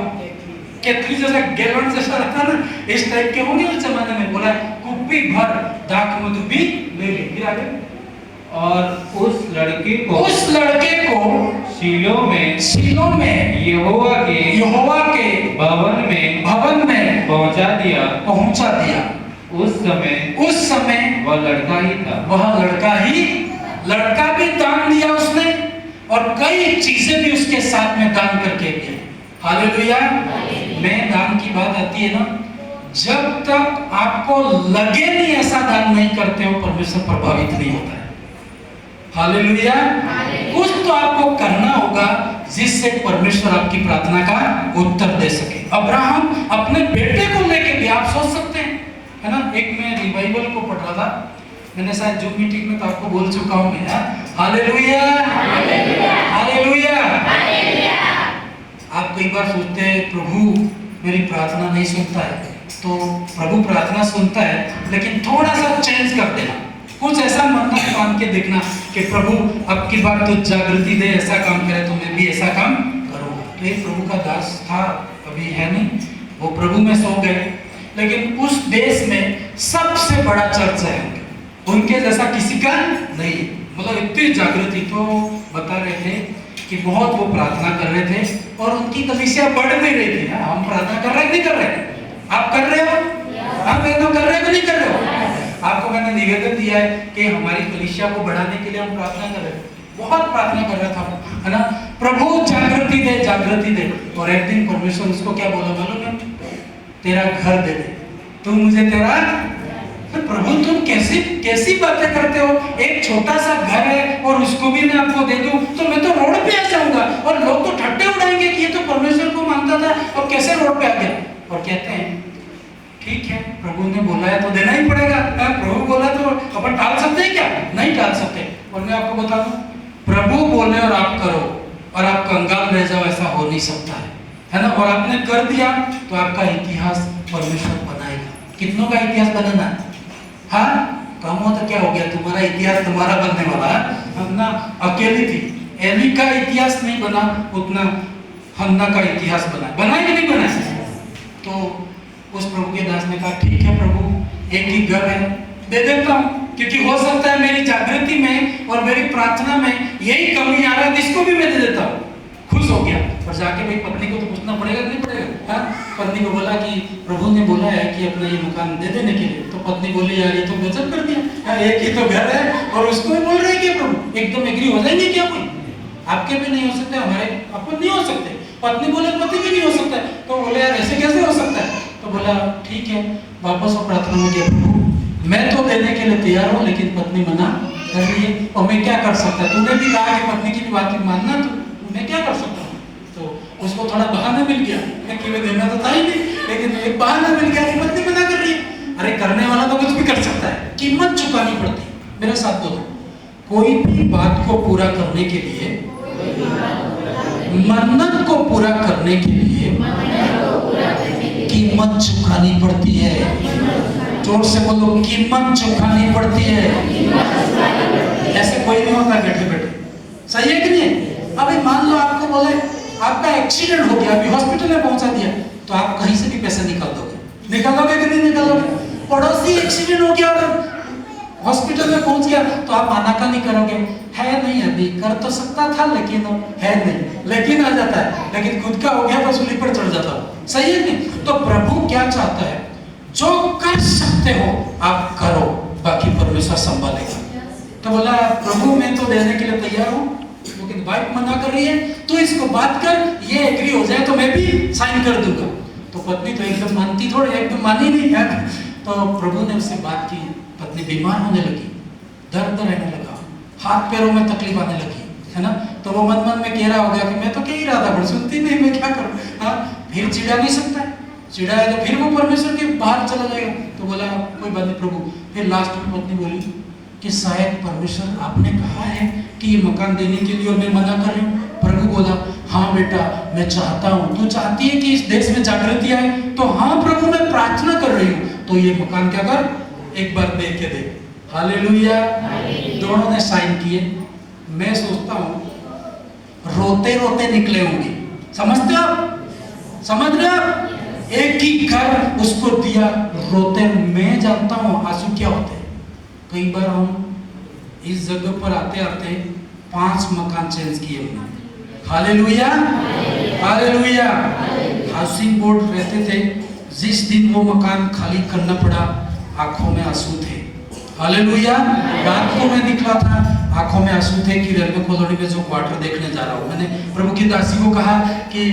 केतली जैसा गैलन जैसा रहता ना, इस टाइप के होंगे उस जमाने में। बोला कुप्पी भर दाख मधु भी ले ले। फिर आगे, और उस लड़के को शीलो में यहोवा के भवन में पहुंचा दिया। उस समय वह लड़का ही था। लड़का भी दान दिया उसने, और कई चीजें भी उसके साथ में दान करके दिया। हालेलुया। में दान की बात आती है ना, जब तक आपको लगे नहीं ऐसा दान नहीं करते हो, परमेश्वर प्रभावित नहीं होता है। हालेलुया। कुछ तो आपको करना होगा जिससे परमेश्वर आपकी प्रार्थना का उत्तर दे सके। अब्राहम अपने बेटे को लेके भी, आप सोच सकते हैं, है ना। एक मैं रिवाइवल को पढ़ रहा था, मैंने शायद जूम मीटिंग में तो आपको बोल चुका हूं मैं। Hallelujah, hallelujah. आप कई बार सोचते हैं प्रभु मेरी प्रार्थना नहीं सुनता है, तो प्रभु प्रार्थना सुनता है, लेकिन थोड़ा सा चेंज कर देना, कुछ ऐसा मन्नत मान के देखना कि प्रभु अब की बार तो जागृति दे, ऐसा काम करे तो मैं भी ऐसा काम करूँगा। तो एक प्रभु का दास था, अभी है नहीं, वो प्रभु में सो गए, लेकिन उस देश में सबसे बड़ा चर्च है उनके जैसा किसी का नहीं, मतलब इतनी जागृति। तो बता रहे थे कि बहुत वो प्रार्थना कर रहे थे और उनकी कलीसिया बढ़ भी रही थी। हम प्रार्थना कर रहे हैं, नहीं कर रहे, आप कर रहे हो, हम एकदम कर रहे हो, नहीं कर रहे हो। आपको मैंने निवेदन दिया है कि हमारी कलीसिया को बढ़ाने के लिए हम प्रार्थना कर रहे हैं, बहुत प्रार्थना कर रहा था, है ना। प्रभु जागृति दे, जागृति दे। और एक दिन परमेश्वर उसको क्या बोला मालूम है, तेरा घर दे दे, तू मुझे तेरा। तो प्रभु तुम कैसी बातें करते हो, एक छोटा सा घर है और उसको भी मैं आपको दे दूं तो मैं तो रोड पे आ जाऊंगा, और लोग तो ठट्टे उड़ाएंगे कि ये तो परमेश्वर को मानता था और कैसे रोड पे आ गया। और कहते हैं ठीक है, प्रभु ने बोला है तो देना ही पड़ेगा। प्रभु बोला तो अपन टाल सकते हैं क्या, नहीं टाल सकते। और मैं आपको बता दूं, प्रभु बोले और आप करो और आप कंगाल रह जाओ, ऐसा हो नहीं सकता है ना। और आपने कर दिया तो आपका इतिहास परमेश्वर बनाएगा। कितनों का इतिहास बनाना है, हाँ, कम हो तो क्या हो गया, तुम्हारा इतिहास तुम्हारा बनने वाला है। हन्ना अकेली थी, एली का इतिहास नहीं बना उतना हन्ना का इतिहास बना कि नहीं बना। तो उस प्रभु के दास ने कहा ठीक है प्रभु, एक ही घर है, दे देता हूँ, क्योंकि हो सकता है मेरी जागृति में और मेरी प्रार्थना में यही कमी आ रहा है, इसको भी मैं दे देता हूँ। खुश हो गया। और जाके भाई पत्नी को तो पूछना पड़ेगा नहीं पड़ेगा। पत्नी को बोला कि प्रभु ने बोला है कि अपना ये मकान दे देने के लिए। तो पत्नी बोली यार ये तो गजब कर दिया, एक ही तो घर है और उसको ही बोल रहे हैं कि प्रभु एकदम एग्री हो जाएंगे क्या, कोई आपके भी नहीं हो सकते, हमारे अपन नहीं हो सकते। पत्नी बोले पति भी नहीं हो सकता, तो बोले यार ऐसे कैसे हो सकता है। तो बोला ठीक है, वापस वो प्रार्थना में गया, प्रभु मैं तो देने के लिए तैयार हूँ, लेकिन पत्नी मना कर रही है और मैं क्या कर सकता। तूने भी कहा कि पत्नी की बात मानना, तो मैं क्या कर सकता हूँ। तो उसको थोड़ा बहाना मिल गया कि मैं देना तो था ही नहीं, लेकिन एक बहाना मिल गया कि पत्नी मना कर रही है। अरे करने वाला तो कुछ भी कर सकता है, कीमत चुकानी पड़ती। मेरे साथ बोलो, कोई भी बात को पूरा करने के लिए, मन्नत को पूरा करने के लिए कीमत चुकानी पड़ती है। जोर से बोलो, कीमत चुकानी पड़ती है। ऐसे कोई नहीं होता बैठे बैठे, सही है कि नहीं। अभी मान लो आपको बोले आपका एक्सीडेंट हो गया, अभी हॉस्पिटल में पहुंचा दिया, तो आप कहीं से भी पैसे निकाल दोगे कि नहीं निकालोगे। पड़ोसी एक्सीडेंट हो गया और हॉस्पिटल में पहुंच गया, तो आप आनाकानी करोगे, है नहीं अभी, कर तो सकता था लेकिन है नहीं, लेकिन आ जाता है, लेकिन खुद का हो गया तो सूली पर चढ़ जाता हो, सही है नहीं। तो प्रभु क्या चाहता है, जो कर सकते हो आप करो, बाकी परमेश्वर संभालेगा। तो बोला प्रभु मैं तो देने के लिए तैयार हूँ, लेकिन वाइफ मना कर रही है, तो इसको बात कर, ये एग्री हो जाए तो मैं भी साइन कर दूंगा। तो पत्नी तो एकदम मानती थोड़ी, एकदम मानी नहीं है। तो प्रभु ने उससे बात की, पत्नी बीमार होने लगी, दर्द रहने लगा, हाथ पैरों में तकलीफ आने लगी, है ना। तो वो मन मन में कह रहा होगा कि मैं तो कह ही रहा था, पर सुनती नहीं, मैं क्या करूँ। हाँ, फिर चिढ़ा नहीं सकता है, चिढ़ा है तो फिर वो परमेश्वर के बाहर चला जाएगा। तो बोला कोई बात नहीं प्रभु। फिर लास्ट में पत्नी बोली कि शायद परमेश्वर आपने कहा है कि ये मकान देने के लिए और मैं मना कर रही हूँ। प्रभु बोला, हाँ बेटा मैं चाहता हूँ, तू चाहती है कि इस देश में जागृति आए, तो हाँ प्रभु मैं प्रार्थना कर रही हूँ, तो ये मकान क्या कर, एक बार देख के देख। हालेलुया। दोनों ने साइन किए। मैं सोचता हूँ रोते रोते निकले होंगे, समझते हो आप, समझ रहे आप? एक ही घर उसको दिया, रोते। मैं जानता हूँ आंसू क्या होते हैं। कई बार हम इस जगह पर आते आते 5 मकान चेंज किए हमने। Hallelujah, hallelujah. हाउसिंग बोर्ड रहते थे, जिस दिन वो मकान खाली करना पड़ा आंखों में आंसू थे। हालेलुया। रात को मैं निकला था, आंखों में आंसू थे कि रेलवे कॉलोनी में जो क्वार्टर देखने जा रहा हूँ। मैंने प्रभु की दासी को कहा कि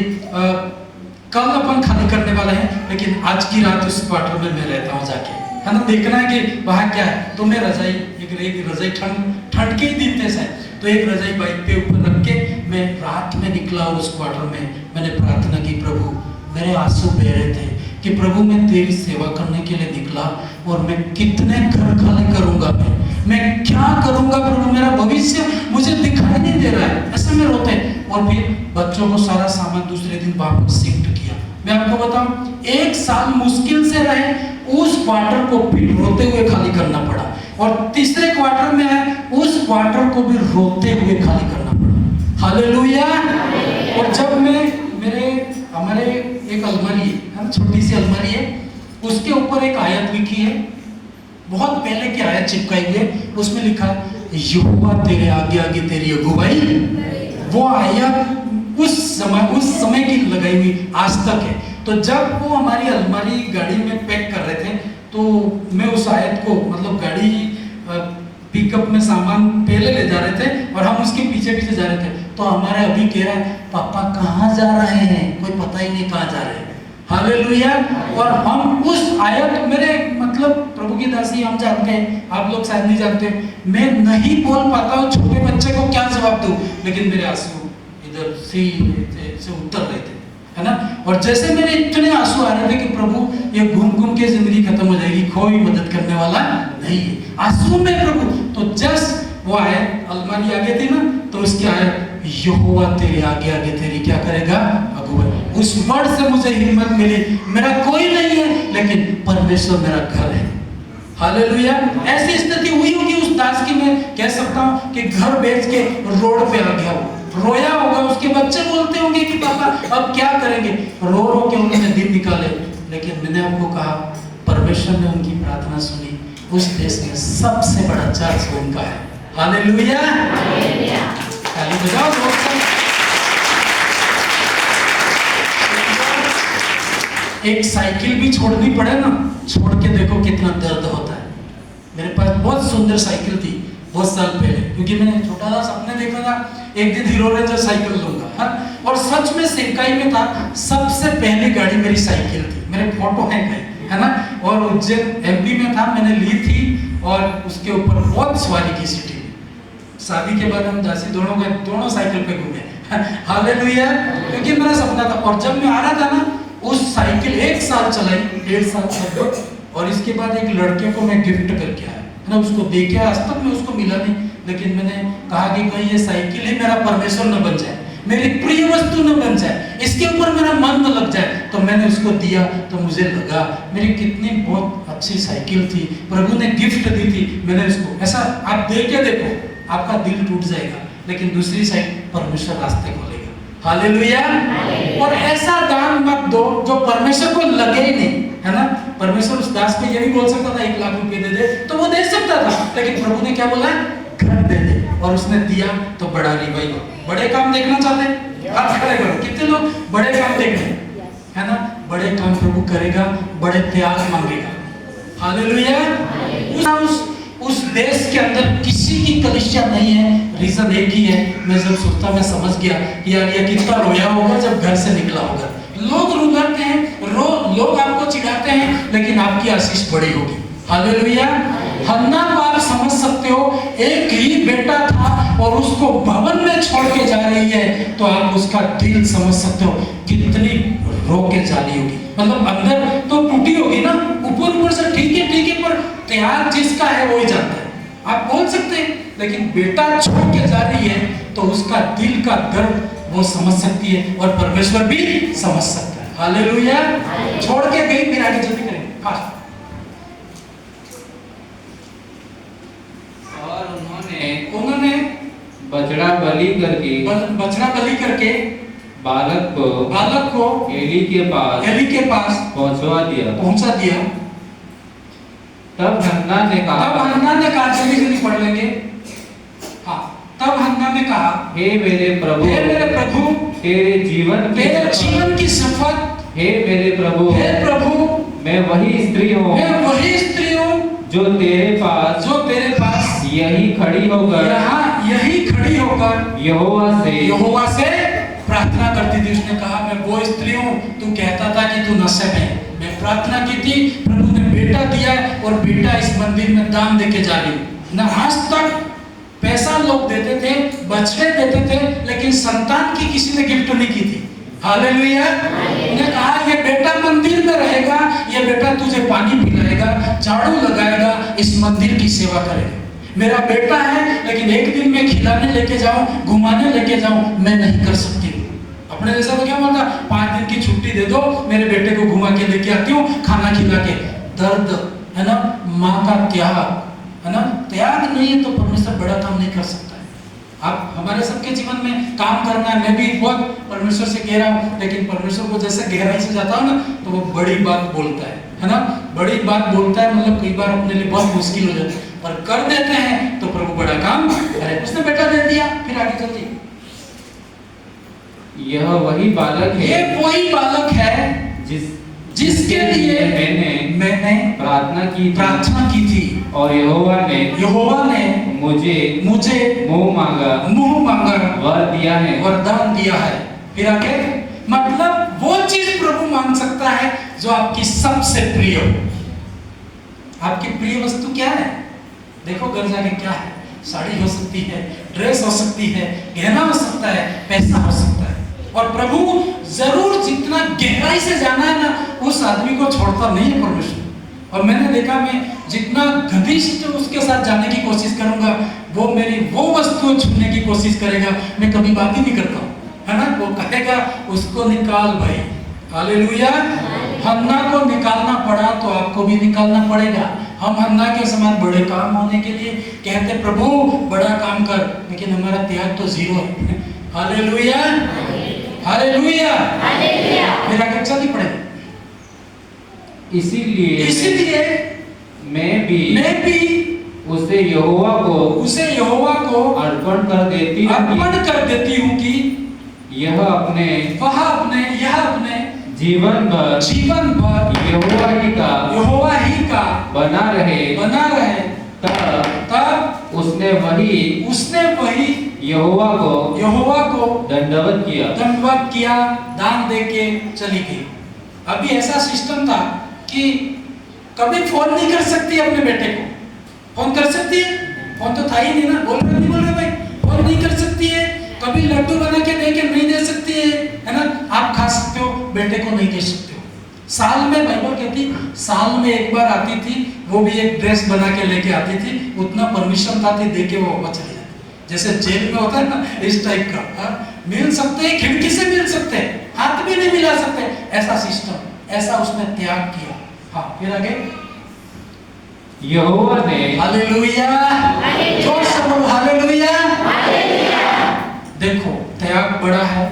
कल अपन खाली करने वाले हैं, लेकिन आज की रात उस क्वार्टर में मैं रहता हूँ जाके, है ना, देखना है कि वहाँ क्या है। तो मैं रजाई, एक रजाई, ठंड के ही दिन थे शायद, तो एक रजाई बाइक पे ऊपर रख के मैं रात में निकला और उस क्वार्टर में मैंने प्रार्थना की। प्रभु, मेरे आंसू बह रहे थे कि प्रभु मैं तेरी सेवा करने के लिए निकला और मैं कितने घर खाली करूंगा, मैं क्या करूंगा प्रभु, मेरा भविष्य मुझे दिखाई नहीं दे रहा है। ऐसे में रोते। और फिर बच्चों को सारा सामान दूसरे दिन वापस शिफ्ट किया। मैं आपको बताऊं, 1 साल मुश्किल से रहे, उस क्वार्टर को भी रोते हुए खाली करना पड़ा, और तीसरे क्वार्टर में है, उस क्वार्टर को भी रोते हुए खाली करना पड़ा। हालेलुया। और जब हमारे एक अलमारी है, छोटी सी अलमारी है, उसके ऊपर एक आयत लिखी है, बहुत पहले की आयत चिपकाई हुई है, उसमें लिखा यहोवा तेरे आगे आगे तेरी अगुवाई। वो आयत उस समय की लगाई हुई आज तक है। तो जब वो हमारी अलमारी गाड़ी में पैक कर रहे थे, तो मैं उस आयत को, मतलब गाड़ी पिकअप में सामान पहले ले जा रहे थे और हम उसके पीछे पीछे जा रहे थे, तो हमारे अभी कह रहा है पापा कहाँ जा रहे हैं, कोई पता ही नहीं कहाँ जा रहे हैं। हालेलुया। और हम उस आयत, मेरे मतलब प्रभु की दासी, हम जानते हैं, आप लोग शायद नहीं जानते, मैं नहीं बोल पाता हूँ छोटे बच्चे को क्या जवाब दूं, लेकिन मेरे आंसू इधर से उतर रहे थे, है ना। और जैसे मेरे इतने आंसू आ रहे थे कि प्रभु ये घूम घूम के जिंदगी खत्म हो जाएगी, कोई मदद करने वाला नहीं है, आंसू में प्रभु। तो जस्ट वो आयत अलमारी आगे थी ना, तो उसकी आयत यहोवा तेरे आगे आगे तेरी क्या करेगा, अगुवाई। उस वर्ड से मुझे हिम्मत मिली, मेरा कोई नहीं है लेकिन परमेश्वर मेरा घर है। हालेलुया। ऐसी स्थिति हुई होगी उस दास की, मैं कह सकता हूँ कि घर बेच के रोड पे आ गया हो, रोया होगा, उसके बच्चे बोलते होंगे कि पापा अब क्या करेंगे, रो रो के उन्होंने दिन निकाले। लेकिन मैंने आपको कहा परमेश्वर ने उनकी प्रार्थना सुनी, उस देश में सबसे बड़ा चर्च उनका है। हालेलुया। ताली बजाओ दोस्तों। एक साइकिल भी छोड़नी पड़े ना, छोड़ के देखो कितना दर्द होता है। मेरे पास बहुत सुंदर साइकिल थी बहुत साल पहले, क्योंकि मैंने छोटा सा सपने देखा था एक दिन हीरो रेंजर साइकिल लूंगा, हाँ? और सच में सेवकाई में था, सबसे पहली गाड़ी मेरी साइकिल थी, मेरे फोटो है ना। और उज्जैन एमपी में था, मैंने ली थी और उसके ऊपर बहुत सवारी की सिटी में। शादी के बाद हम दासी दोनों साइकिल पे घूमे। हालेलुया। क्योंकि मेरा सपना था। और जब मैं आ रहा था ना, उस साइकिल 1 साल चलाई, 1.5 साल तक, और इसके बाद एक लड़के को मैं गिफ्ट करके आया, है ना, उसको देखे, आज तक मैं उसको मिला नहीं, लेकिन मैंने कहा कि कहीं ये साइकिल ही मेरा परमेश्वर न बन जाए, मेरी प्रिय वस्तु न बन जाए, इसके ऊपर मेरा मन न लग जाए। तो मैंने उसको दिया, तो मुझे लगा मेरी कितनी बहुत अच्छी साइकिल थी, प्रभु ने गिफ्ट दी थी, मैंने उसको ऐसा, आप देख के देखो आपका दिल टूट जाएगा, लेकिन दूसरी साइड परमेश्वर रास्ते खोलेगा। हालेलुया। और ऐसा दान मत दो जो परमेश्वर को लगे ही नहीं, है ना। परमेश्वर उस दास को ये भी बोल सकता था 1 लाख रुपए दे दे, तो वो दे सकता था, लेकिन प्रभु ने क्या बोला, घर दे दे, और उसने दिया। तो बड़ा रिवाइवल, बड़े काम देखना चाहते हैं, हाथ खड़े करो। कितने लोग बड़े काम देखने, है ना। बड़े काम प्रभु करेगा, बड़े त्याग मांगेगा। हालेलुया। उस देश के अंदर किसी की कलीसिया नहीं है, रीजन एक ही है। मैं जब सोचता, मैं समझ गया यार ये कितना रोया होगा जब घर से निकला होगा। लोग रुलाते हैं, लोग आपको चिढ़ाते हैं, लेकिन आपकी आशीष बड़ी होगी। हालेलुया। हन्ना को आप समझ सकते हो, एक ही बेटा था और उसको भवन में छोड़ के जा रही है, तो आप उसका दिल समझ सकते हो कितनी रो के जा रही होगी। मतलब अंदर तो टूटी होगी ना, ऊपर से ठीक है पर त्याग जिसका है वो ही जानता है। आप बोल सकते हैं, लेकिन बेटा छोड़ के जा रही है तो उसका दिल का दर्द वो समझ सकती है और परमेश्वर भी समझ सकता है। हालेलुया। छोड़ के गई, फिर आगे जल्दी करेंगे फास्ट। और उन्होंने बछड़ा बलि करके बालक को एली के पास पहुंचा दिया। तब हन्ना ने कहा, जल्दी पढ़ लेंगे। हाँ, तब हन्ना ने कहा, हे मेरे प्रभु, तेरे जीवन की शपथ, हे मेरे प्रभु, मैं वही स्त्री हूँ जो तेरे पास यही खड़ी होकर यहोवा से प्रार्थना करती थी। उसने कहा, मैं वो स्त्री हूँ, तू कहता था कि तू नशे में, मैं प्रार्थना की थी, प्रभु ने बेटा दिया और बेटा इस मंदिर में दान देके जा रही हूँ ना। आज तक पैसा लोग देते थे, बछड़े देते थे, लेकिन संतान की किसी ने गिफ्ट नहीं की थी। हालेलुया। उन्हें कहा, ये बेटा मंदिर में रहेगा, ये बेटा तुझे पानी पिलाएगा, झाड़ू लगाएगा, इस मंदिर की सेवा करेगा। मेरा बेटा है, लेकिन एक दिन मैं खिलाने लेके जाऊं, घुमाने लेके जाऊं, मैं नहीं कर सकती। अपने जैसा तो क्या बोलता, 5 दिन की छुट्टी दे दो, मेरे बेटे को घुमा के लेके आती हूँ, खाना खिला के। दर्द है ना, माँ का त्याग है ना। त्याग नहीं है तो परमेश्वर बड़ा काम नहीं कर सकता है। आप हमारे सबके जीवन में काम करना है, मैं भी बहुत परमेश्वर से कह रहा हूँ, लेकिन परमेश्वर को जैसे गहराई से जाता हूँ ना, तो वो बड़ी बात बोलता है ना। बड़ी बात बोलता है, मतलब कई बार अपने लिए बहुत मुश्किल हो जाता है, पर कर देते हैं तो प्रभु बड़ा काम करे। उसने बेटा दे दिया, फिर आगे चलती। यह वही बालक है, ये वही बालक है जिसके लिए मैंने प्रार्थना की थी और यहोवा ने मुझे मुंह मांगा वरदान दिया है। फिर आगे, मतलब वो चीज प्रभु मांग सकता है जो आपकी सबसे प्रिय हो। आपकी प्रिय वस्तु क्या है? देखो घर जाके क्या है, साड़ी हो सकती है, ड्रेस हो सकती है, गहना हो सकता है, पैसा हो सकता है। और प्रभु जरूर जितना गहराई से जाना है ना, उस आदमी को छोड़ता नहीं है परमेश्वर। और मैंने देखा, मैं जितना घनिष्ठ उसके साथ जाने की कोशिश करूंगा, वो मेरी वो वस्तु छूने की कोशिश करेगा। मैं कभी बात ही नहीं करता हूँ, है ना। वो कहेगा, उसको निकाल भाई। हालेलुया। हन्ना को निकालना पड़ा तो आपको भी निकालना पड़ेगा। हम हन्ना के समान बड़े काम होने के लिए कहते, प्रभु बड़ा काम कर, लेकिन हमारा त्याग तो जीरो है। Hallelujah, hallelujah, hallelujah. फिर आगे चलनी पड़ेगा। इसीलिए मैं भी उसे यहोवा को अर्पण कर देती हूँ कि यह अपने जीवन भर यहोवा ही का बना रहे। तब उसने वही यहोवा को दंडवत किया, दान देके चली गई। अभी ऐसा सिस्टम था कि कभी फोन नहीं कर सकती अपने बेटे को। फोन कर सकती है? फोन तो था ही नहीं ना। बोल रहे भाई, फोन नहीं कर सकती है। कभी लड्डू बना के दे के नहीं दे सकती है ना। आप खा सकते हो, बेटे को नहीं दे सकते हो। साल में, बाइबल कहती, साल में एक बार आती थी, वो भी एक ड्रेस बना के लेके आती थी। उतना परमिशन था, दे के वो वापस चली जाती। जैसे जेल में होता है ना, इस टाइप का। मिल सकते हैं, खिड़की से मिल सकते हैं, हाथ भी नहीं मिला सकते, ऐसा सिस्टम, ऐसा उसने त्याग किया। हाँ, फिर आगे, यहोवा ने, हालेलुया, जोर से बोलो हालेलुया। देखो, त्याग बड़ा है,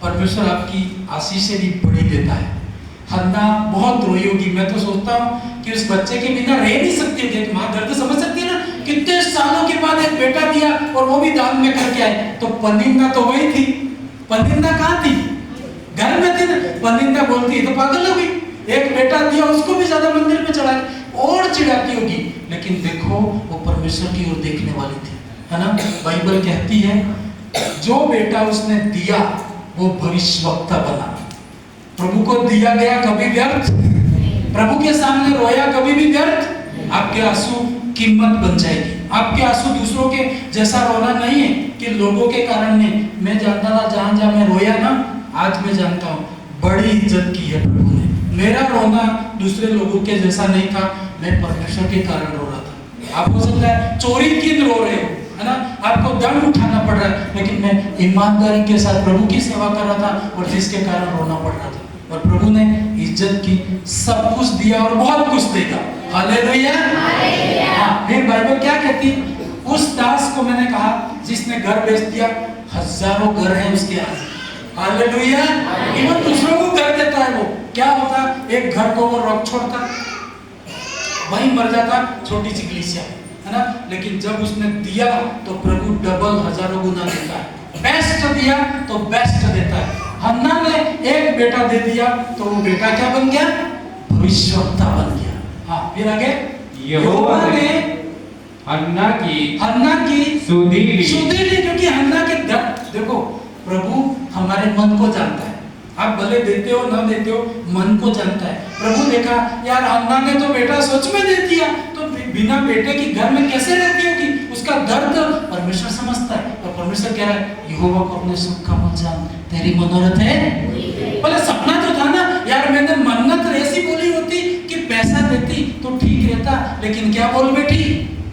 परमेश्वर आपकी आशीष भी बड़ी देता है। हन्ना बहुत रोई होगी। मैं तो सोचता हूँ कि उस बच्चे के बिना रह नहीं सकती है। माँ दर्द समझ सकती है ना, कितने सालों के बाद एक बेटा दिया और वो भी दान में करके आए। तो पनिंदा तो वही थी। पनिंदा कहाँ थी? घर में थी ना। पनिंदा बोलती तो पागल हो गई। एक बेटा दिया, उसको भी ज्यादा मंदिर में चढ़ा और चिढ़ाती होगी। लेकिन देखो, वो परमेश्वर की ओर देखने वाली थी, है ना। बाइबल कहती है, जो बेटा उसने दिया वो भविष्यवक्ता बना। प्रभु को दिया गया कभी व्यर्थ, प्रभु के सामने रोया कभी भी व्यर्थ। आपके आंसू कीमत बन जाएगी। आपके आंसू दूसरों के जैसा रोना नहीं है कि लोगों के कारण नहीं। मैं जानता था, जहां जहां मैं रोया ना, आज मैं जानता हूँ बड़ी इज्जत की है प्रभु ने। मेरा रोना दूसरे लोगों के जैसा नहीं था, मैं परमेश्वर के कारण रो रहा था। आप हो सकता है चोरी की रो रहे हो, है ना, आपको दंड उठाना पड़ रहा है, लेकिन मैं ईमानदारी के साथ प्रभु की सेवा कर रहा था और जिसके कारण रोना पड़ रहा था, और प्रभु ने इज्जत की, सब कुछ दिया और बहुत कुछ देगा। हालेलुया। हाँ, फिर बाइबल क्या कहती, उस दास को मैंने कहा जिसने घर बेच दिया, हजारों घर हैं उसके यहाँ। हालेलुया। इवन दूसरों को घर देता है, वो क्या होता, एक घर को वो रख छोड़ता, वहीं मर जाता, छोटी सी कलीसिया, है ना, लेकिन जब उसने दिया तो प्रभु डबल हजारों गुना देता है। बेस्ट दिया तो बेस्ट देता है। हन्ना ने एक बेटा दे दिया तो वो बेटा क्या बन गया, भविष्यवक्ता बन गया। हाँ, फिर आगे, यहोवा ने हन्ना की सुधि ली, क्योंकि हन्ना के देखो प्रभु हमारे मन को जानता है, आप भले देते हो ना देते हो, मन को जानता है। प्रभु देखा यार हन्ना ने तो बेटा सोच में दे दिया, तो बिना बेटे की घर में कैसे रहती होगी, उसका दर्द परमेश्वर समझता है, और परमेश्वर कह रहा है यहोवा को अपने सुख का मन जान, तेरी मनोरथ है। बोले सपना तो था ना यार, मैंने मन्नत ऐसी बोली होती कि पैसा देती तो ठीक रहता, लेकिन क्या बोल बैठी,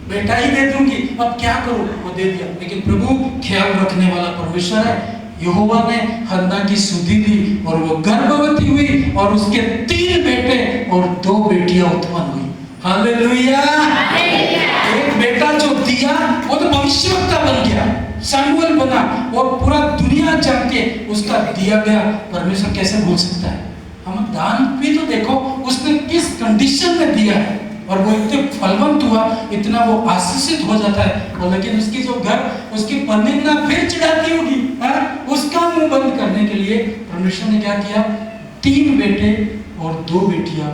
बेटा ही दे दूंगी, अब क्या करूं, वो दे दिया। लेकिन प्रभु ख्याल रखने वाला परमेश्वर है। यहोवा ने हन्ना की सुधि दी और वो गर्भवती हुई और उसके 3 बेटे और 2 बेटियां उत्पन्न हुई। हालेलुया। एक बेटा जो दिया वो तो भविष्यवक्ता बन गया, शमूएल बना, और पूरा दुनिया जानती है उसका दिया गया परमेश्वर कैसे भूल सकता है। हम दान भी तो देखो उसने किस कंडीशन में दिया है, और वो इतने फलवंत हुआ, इतना वो आशीषित हो जाता है, और लेकिन उसकी जो घर उसकी पत्नी फिर चिढ़ाती होगी, उसका मुंह बंद करने के लिए परमेश्वर ने क्या किया, 3 बेटे और 2 बेटियां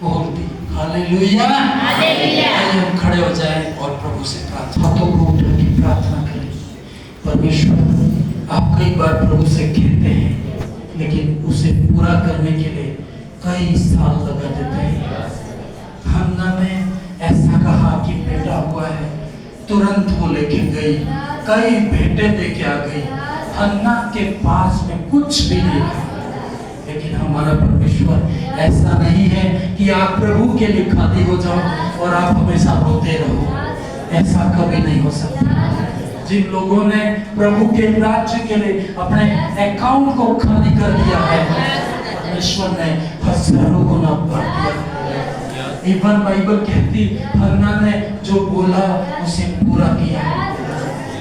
और दी। हालेलुया। आइए हम खड़े हो जाएं और प्रभु से प्रार्थना को उठा के प्रार्थना करें। परमेश्वर आप कई बार प्रभु से कहते हैं, लेकिन उसे पूरा करने के लिए कई साल लगा देते हैं। हन्ना ने ऐसा कहा कि बेटा हुआ है, तुरंत वो लेके गई, कई बेटे लेके आ गई। हन्ना के पास में कुछ भी नहीं था, लेकिन हमारा परमेश्वर ऐसा नहीं है कि आप प्रभु के लिए खाली हो जाओ और आप हमेशा रोते रहो, ऐसा कभी नहीं हो सकता। जिन लोगों ने प्रभु के राज्य के लिए अपने अकाउंट को खाली कर दिया है, परमेश्वर ने हजारों गुना भर दिया। इवन बाइबल कहती हन्ना ने जो बोला उसे पूरा किया।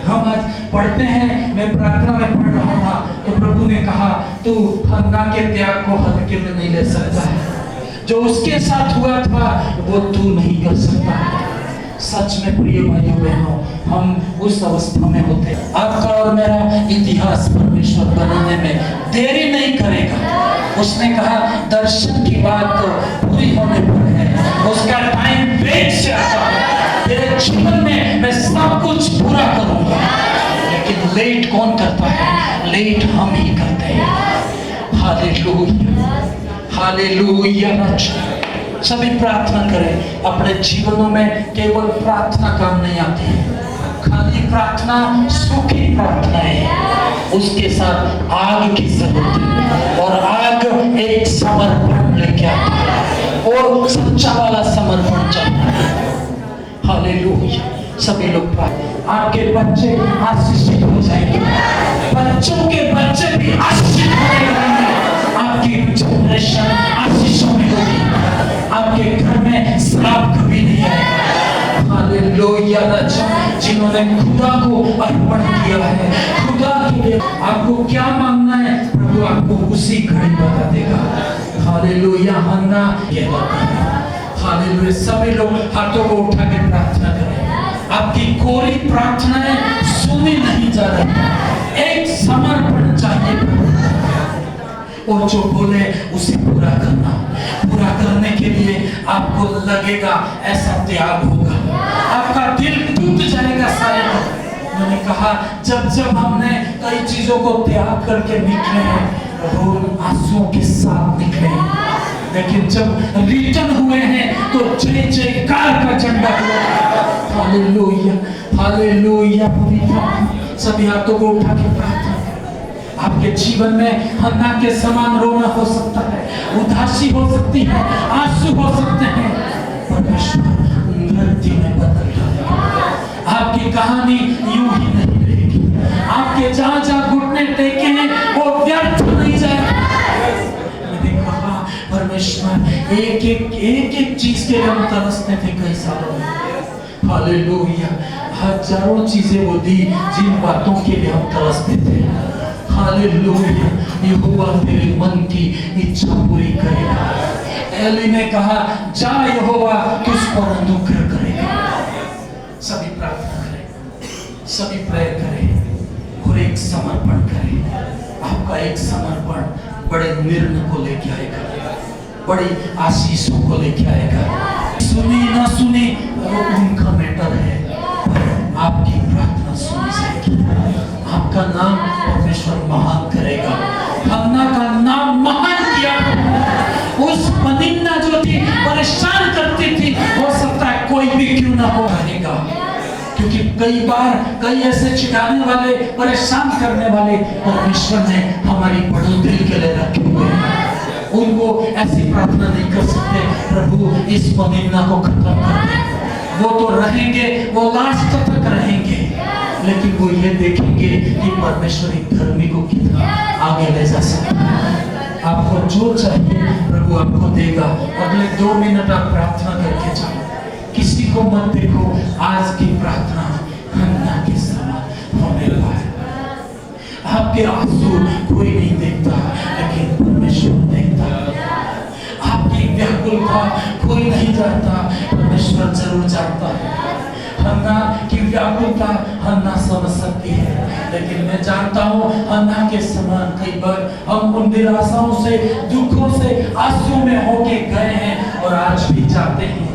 हम आज पढ़ते हैं, मैं प्रार्थना में पढ़ रहा था तो प्रभु ने कहा तू हन्ना के त्याग को हल्के में नहीं ले सकता है, जो उसके साथ हुआ था वो तू नहीं कर सकता। सच में प्रिय भाइयों बहनों, हम उस अवस्था में होते, आपका और मेरा इतिहास परमेश्वर बनाने में देरी नहीं करेगा। उसने कहा दर्शन की बात तो पूरी होने पर है, उसका टाइम वेट से आता है, तेरे जीवन में मैं सब कुछ पूरा करूंगा। लेकिन लेट कौन करता है, लेट हम ही करते हैं। Hallelujah, hallelujah. सभी प्रार्थना करें। अपने जीवनों में केवल प्रार्थना काम नहीं आती है, खाली प्रार्थना सुखी प्रार्थना है, उसके साथ आग की जरूरत है, और आग एक समर्पण लेके आता है, और सच्चा वाला समर्पण चाहिए। हालेलुया। सभी लोग प्रार्थना, आपके बच्चे आशीषित हो जाएंगे, बच्चों के बच्चे भी आशीषित होंगे, आपकी जनरेशन आशीषों में होगी, आपके घर में श्राप कभी नहीं आएगा। हालेलुया। जिन्होंने खुदा को अर्पण किया है, खुदा के लिए आपको क्या मांगना है, प्रभु आपको उसी घड़ी बता देगा। हालेलुया। हन्ना ये हालेलुया। सभी लोग हाथों को उठा के प्रार्थना करें। आपकी कोरी प्रार्थनाएं सुनी नहीं जा रही, एक समर्पण चाहिए, और जो बोले उसे पूरा करना। पूरा करने के लिए आपको लगेगा ऐसा त्याग होगा, आपका दिल टूट जाएगा शायद। मैंने कहा जब जब हमने कई चीजों को त्याग करके निकले हैं, रोन आंसुओं के साथ निकले हैं, लेकिन जब रिटर्न हुए हैं तो जय जयकार का झंडा हुआ। Hallelujah, hallelujah. सभी हाथों को उठा के प्रार्थना। आपके जीवन में हन्ना के समान रोना हो सकता है, उदासी हो सकती है, आंसू हो सकते हैं, परमेश्वर नृत्य में बदल रहा है। आपकी कहानी यूं ही नहीं रहेगी। आपके जहां जहां घुटने टेके हैं वो व्यर्थ नहीं जाएगा। मैंने कहा परमेश्वर एक चीज के लिए हम तरसते थे कई सालों में। हालेलुया, हजारों चीजें वो दी जिन बातों के लिए हम तरसते थे। हालेलुया, यहोवा तेरे मन की इच्छा पूरी करेगा। एली ने कहा जा यहोवा तुझ पर अनुग्रह करेगा। सभी प्रार्थना करें, सभी प्रेयर करें और एक समर्पण करें। आपका एक समर्पण बड़े निर्णय को लेके आएगा, बड़ी आशीषों को लेके आएगा। सुनी ना सुनी वो उनका मैटर है, आपकी प्रार्थना सुनी जाएगी। आपका नाम परमेश्वर महान करेगा। हन्ना का नाम महान किया। उस पनिन्ना जो थी परेशान करती थी, हो सकता है कोई भी क्यों ना हो रहेगा, क्योंकि कई बार कई ऐसे चिढ़ाने वाले परेशान करने वाले परमेश्वर ने हमारी बढ़ोतरी के लिए रखे हुए हैं। उनको ऐसी प्रार्थना नहीं कर सकते प्रभु इस पनिन्ना को खत्म कर दे। वो तो रहेंगे, वो लास्ट तक रहेंगे, लेकिन वो ये देखेंगे कि परमेश्वर एक धर्मी को कितना आगे ले जा सकता है। आपको जो चाहिए प्रभु आपको देगा। अगले 2 मिनट आप प्रार्थना करके जाओ। किसी को मत देखो। आज की प्रार्थना हन्ना के समान होने वाला है। आपके आंसू कोई नहीं देखता, लेकिन परमेश्वर देखता है। आपकी व्याकुलता कोई नहीं जानता, परमेश्वर जरूर जानता है। हन्ना की व्याकुलता हन्ना समझ सकती है, लेकिन मैं जानता हूँ हन्ना के समान कई बार हम उन निराशाओं से, दुखों से, आंसू में होके गए हैं और आज भी जाते हैं।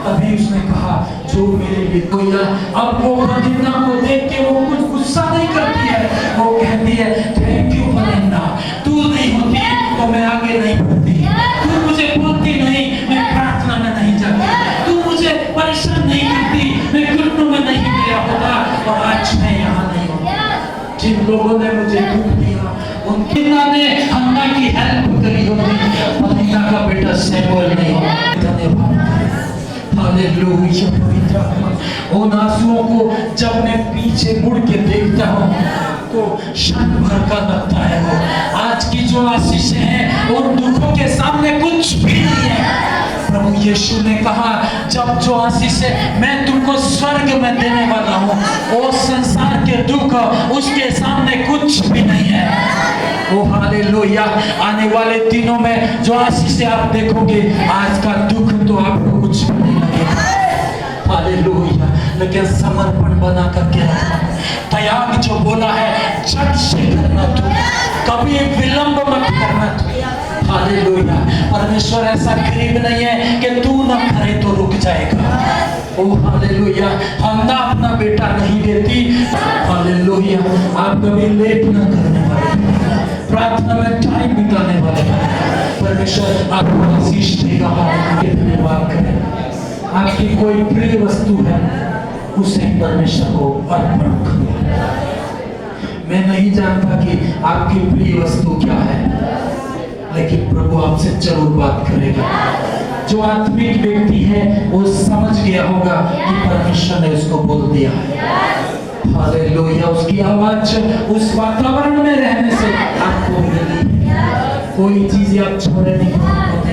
तभी उसने कहा जो मेरे लिए कोई। अब वो पनिन्ना को देख के वो कुछ गुस्सा नहीं करती है, वो कहती है थैंक यू पनिन्ना, तू नहीं होती तो मैं आगे नहीं बढ़ती, तू मुझे बोलती नहीं मैं प्रार्थना में नहीं जाती, तू मुझे परेशान नहीं करती मैं घुटनों में नहीं गया होता और आज मैं यहाँ नहीं हूँ। जिन लोगों ने मुझे दुख दिया उनके ने हन्ना की हेल्प करी होती, पनिन्ना का बेटा सैमुएल नहीं होता। धन्यवाद। हालेलुया, पवित्र आत्मा। उन आंसुओं को जब मैं पीछे मुड़ के देखता हूँ तो क्षण भर का लगता है। वो आज की जो आशीषें हैं उन दुखों के सामने कुछ भी नहीं है। प्रभु यीशु ने कहा जब जो आशीषें मैं तुमको स्वर्ग में देने वाला हूँ, वो संसार के दुख उसके सामने कुछ भी नहीं है। ओ हालेलुया, आने वाले दिनों में जो आशीषें आप देखोगे, आज का दुख तो आपको कुछ भी नहीं लगेगा। हालेलुया, लेकिन समर्पण बना करके रखना। त्याग जो बोला है झट से करना, तू कभी विलंब मत करना तू। हालेलुया, परमेश्वर ऐसा गरीब नहीं है कि तू ना करे तो रुक जाएगा। ओ हालेलुया, हन्ना अपना बेटा नहीं देती। हालेलुया, आप कभी लेट ना करने वाले, प्रार्थना में टाइम बिताने वाले परमेश्वर आपको आशीष देगा। धन्यवाद करें। आपकी कोई प्रिय वस्तु है उसे परमेश्वर को अर्पण करो। मैं नहीं जानता कि आपकी प्रिय वस्तु क्या है, लेकिन प्रभु आपसे जरूर बात करेगा। जो आत्मिक व्यक्ति है वो समझ गया होगा कि परमेश्वर ने उसको बोल दिया है। हालेलुया, उसकी आवाज उस वातावरण में रहने से आपको मिली। कोई चीज आप छोड़े नहीं होते,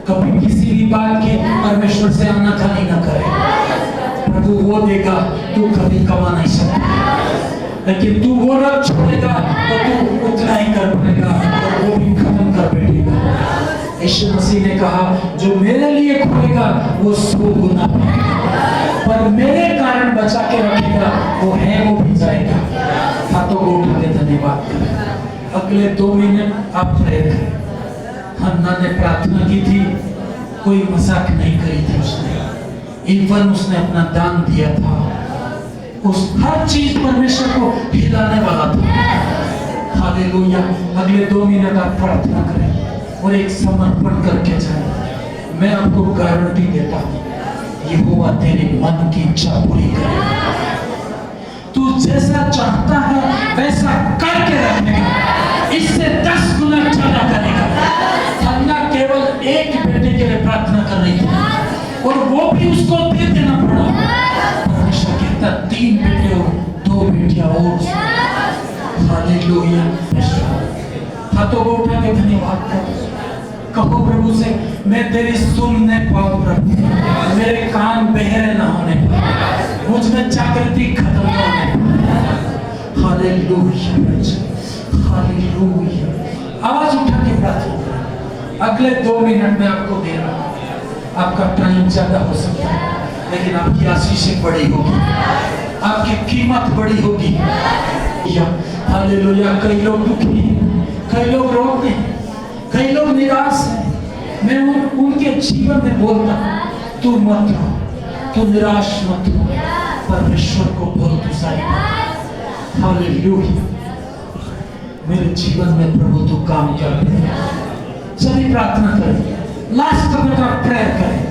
कभी किसी भी बात की परमेश्वर से आनाकानी न करे। प्रभु वो देगा, तू कभी कमा नहीं सकता, लेकिन तू वो रख छोड़ेगा तो तू उतना ही कर पाएगा और वो भी खत्म कर बैठेगा। यीशु मसीह ने कहा जो मेरे लिए खोएगा वो 100 गुना पाएगा, पर मेरे कारण बचा के रखेगा वो है वो भी जाएगा। हाथों को उठा के धन्यवाद करें। अगले 2 मिनट आप प्रेयर करें। हन्ना ने प्रार्थना की थी, कोई मजाक नहीं करी थी उसने। इवन उसने अपना दान दिया था। उस हर चीज परमेश्वर को हिलाने वाला था। हालेलुया, अगले 2 मिनट आप प्रार्थना करें और एक समर्पण करके जाएं। मैं आपको गारंटी देता हूँ यहोवा तेरे मन की इच्छा पूरी करेगा। तू जैसा चाहता है वैसा करके रखेगा, इससे 10 गुना ज्यादा करेगा। हन्ना केवल एक बेटे के लिए प्रार्थना कर रही थी और वो भी उसको दे देना पड़ा। परमेश्वर 3 बेटे और 2 बेटियां और। हालेलुया। हाथों को उठा के धन्यवाद करो, कहो प्रभु से, मैं तेरी सुन नहीं पाऊं प्रभु, मेरे कान बहरे ना होने पाए, मुझ में जागृति खत्म ना होने पाए। Hallelujah, hallelujah. आवाज उठा के प्रार्थना करें। अगले 2 मिनट में आपको दे रहा हूं। आपका टाइम ज्यादा हो सकता है, लेकिन आपकी आशीषें बड़ी होगी, आपकी कीमत बड़ी होगी। हालेलुया। कई लोग दुखी हैं, कई लोग रोते हैं, कई लोग निराश हैं। मैं उनके जीवन में बोलता हूं, तू मत रो, तू निराश मत हो, परमेश्वर को बोल तू सारी। हालेलुया। मेरे जीवन में प्रभु तू काम कर दे। सभी प्रार्थना करें, लास्ट तक का प्रेयर करें।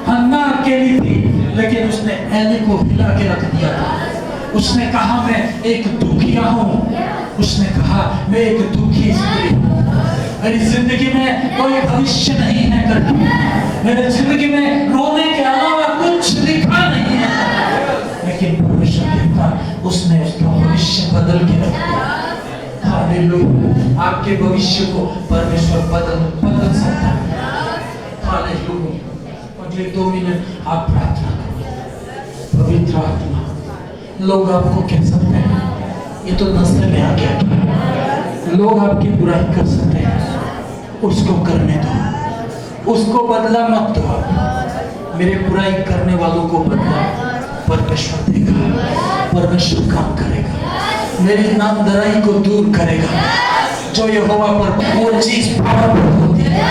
हन्ना अकेली थी, लेकिन उसने एली को हिला के रख दिया था। उसने कहा मैं एक दुखिया हूं, उसने कहा मैं एक दुखी स्त्री हूं, मेरी जिंदगी में कोई भविष्य नहीं है करके, मेरे जिंदगी में रोने के अलावा कुछ लिखा नहीं है। लेकिन परमेश्वर कहता, उसने उसका भविष्य बदल के रख दिया। हालेलुया। आपके भविष्य को परमेश्वर बदल सकता है। हालेलुया। अगले 2 मिनट आप प्रार्थना करो। पवित्र आत्मा, लोग आपको कह सकते हैं ये तो नस्ल में आ गया, लोग आपकी बुराई कर सकते हैं, उसको करने दो, उसको बदला मत दो। मेरे बुराई करने वालों को बदला परमेश्वर देगा, परमेश्वर काम करेगा, मेरी नामधराई को दूर करेगा। जो यहोवा पर वो चीज पावरफुल होती है।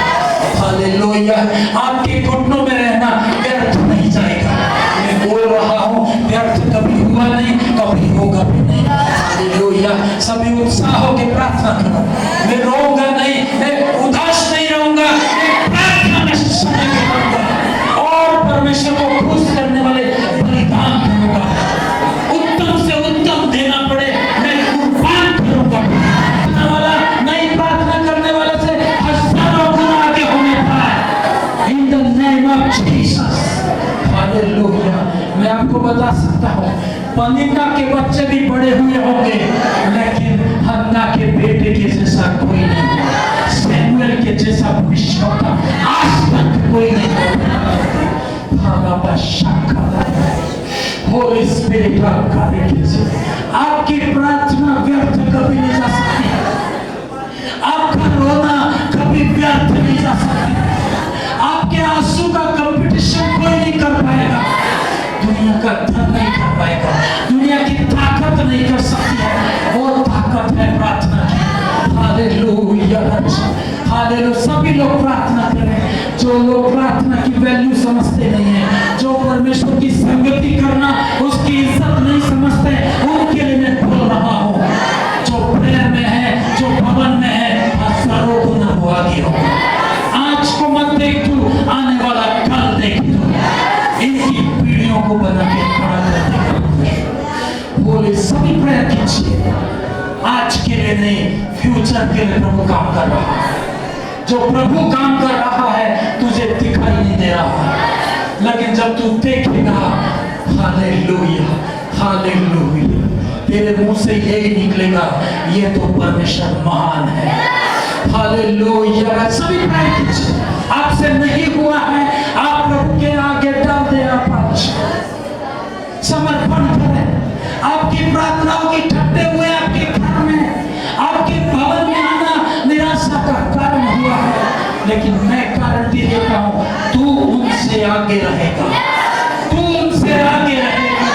हालेलुया। आपके घुटनों में रहना व्यर्थ नहीं जाएगा। मैं बोल रहा हूँ, व्यर्थ कभी हुआ नहीं, कभी होगा भी नहीं। हालेलुया। सभी उत्साह होकर प्रार्थना करो। मैं रोऊंगा नहीं, मैं उदास नहीं रहूंगा, मैं प्रार्थना में समय बिताऊंगा और परमेश्वर को खुश करने वाले बलिदान करूंगा। उत्तम से उत्तम देना पड़े, मैं कुर्बान करूंगा। नहीं प्रार्थना करने वाले से हजारों गुना आगे होने पाए। In the name of Jesus. Hallelujah. मैं आपको बता सकता हूँ, पनिन्ना के बच्चे भी बड़े हुए होंगे, लेकिन हन्ना के बेटे के जैसा कोई नहीं, सैमुएल के जैसा भविष्यवक्ता आज तक कोई नहीं। होली स्पिरिट आपकी प्रार्थना व्यर्थ कभी नहीं जा सकती, आपका रोना कभी व्यर्थ नहीं जा सकता, आपके आंसू का कंपटीशन कोई नहीं कर पाएगा। दुनिया का धन नहीं कर पाएगा, दुनिया की ताकत नहीं कर सकती है, वो ताकत है प्रार्थना की। हालेलुया। हालेलुया। सभी लोग प्रार्थना करें। जो लोग प्रार्थना की वैल्यू समझते नहीं है, जो परमेश्वर की संगति करना उसकी इज्जत नहीं समझते, उनके लिए मैं बोल रहा हूँ, जो प्रेयर में है, जो भवन में है, हजारों गुना वो आगे हो। आज को मत देख तू, आने वाला कल देख तू। इनकी पीढ़ियों को बना के खड़ा कर देगा। बोले सभी प्रेयर कीजिए। आज के लिए नहीं, फ्यूचर के लिए प्रभु काम कर रहा है। जो प्रभु काम कर रहा है तुझे दिखाई नहीं दे रहा है, लेकिन जब तू देखेगा, हालेलुया, हालेलुया, तेरे मुंह से यही निकलेगा, ये तो परमेश्वर महान है। हालेलुया। सभी प्रेयर कीजिए। आपसे नहीं हुआ है, आप प्रभु के आगे डाल दे, आप आज समर्पण करें। आपकी प्रार्थनाओं की ठट्टे हुए आपके घर में, आपके भवन में आना निराशा का कारण हुआ है, लेकिन मैं गारंटी देता हूँ, तू उनसे आगे रहेगा, तू उनसे आगे रहेगा।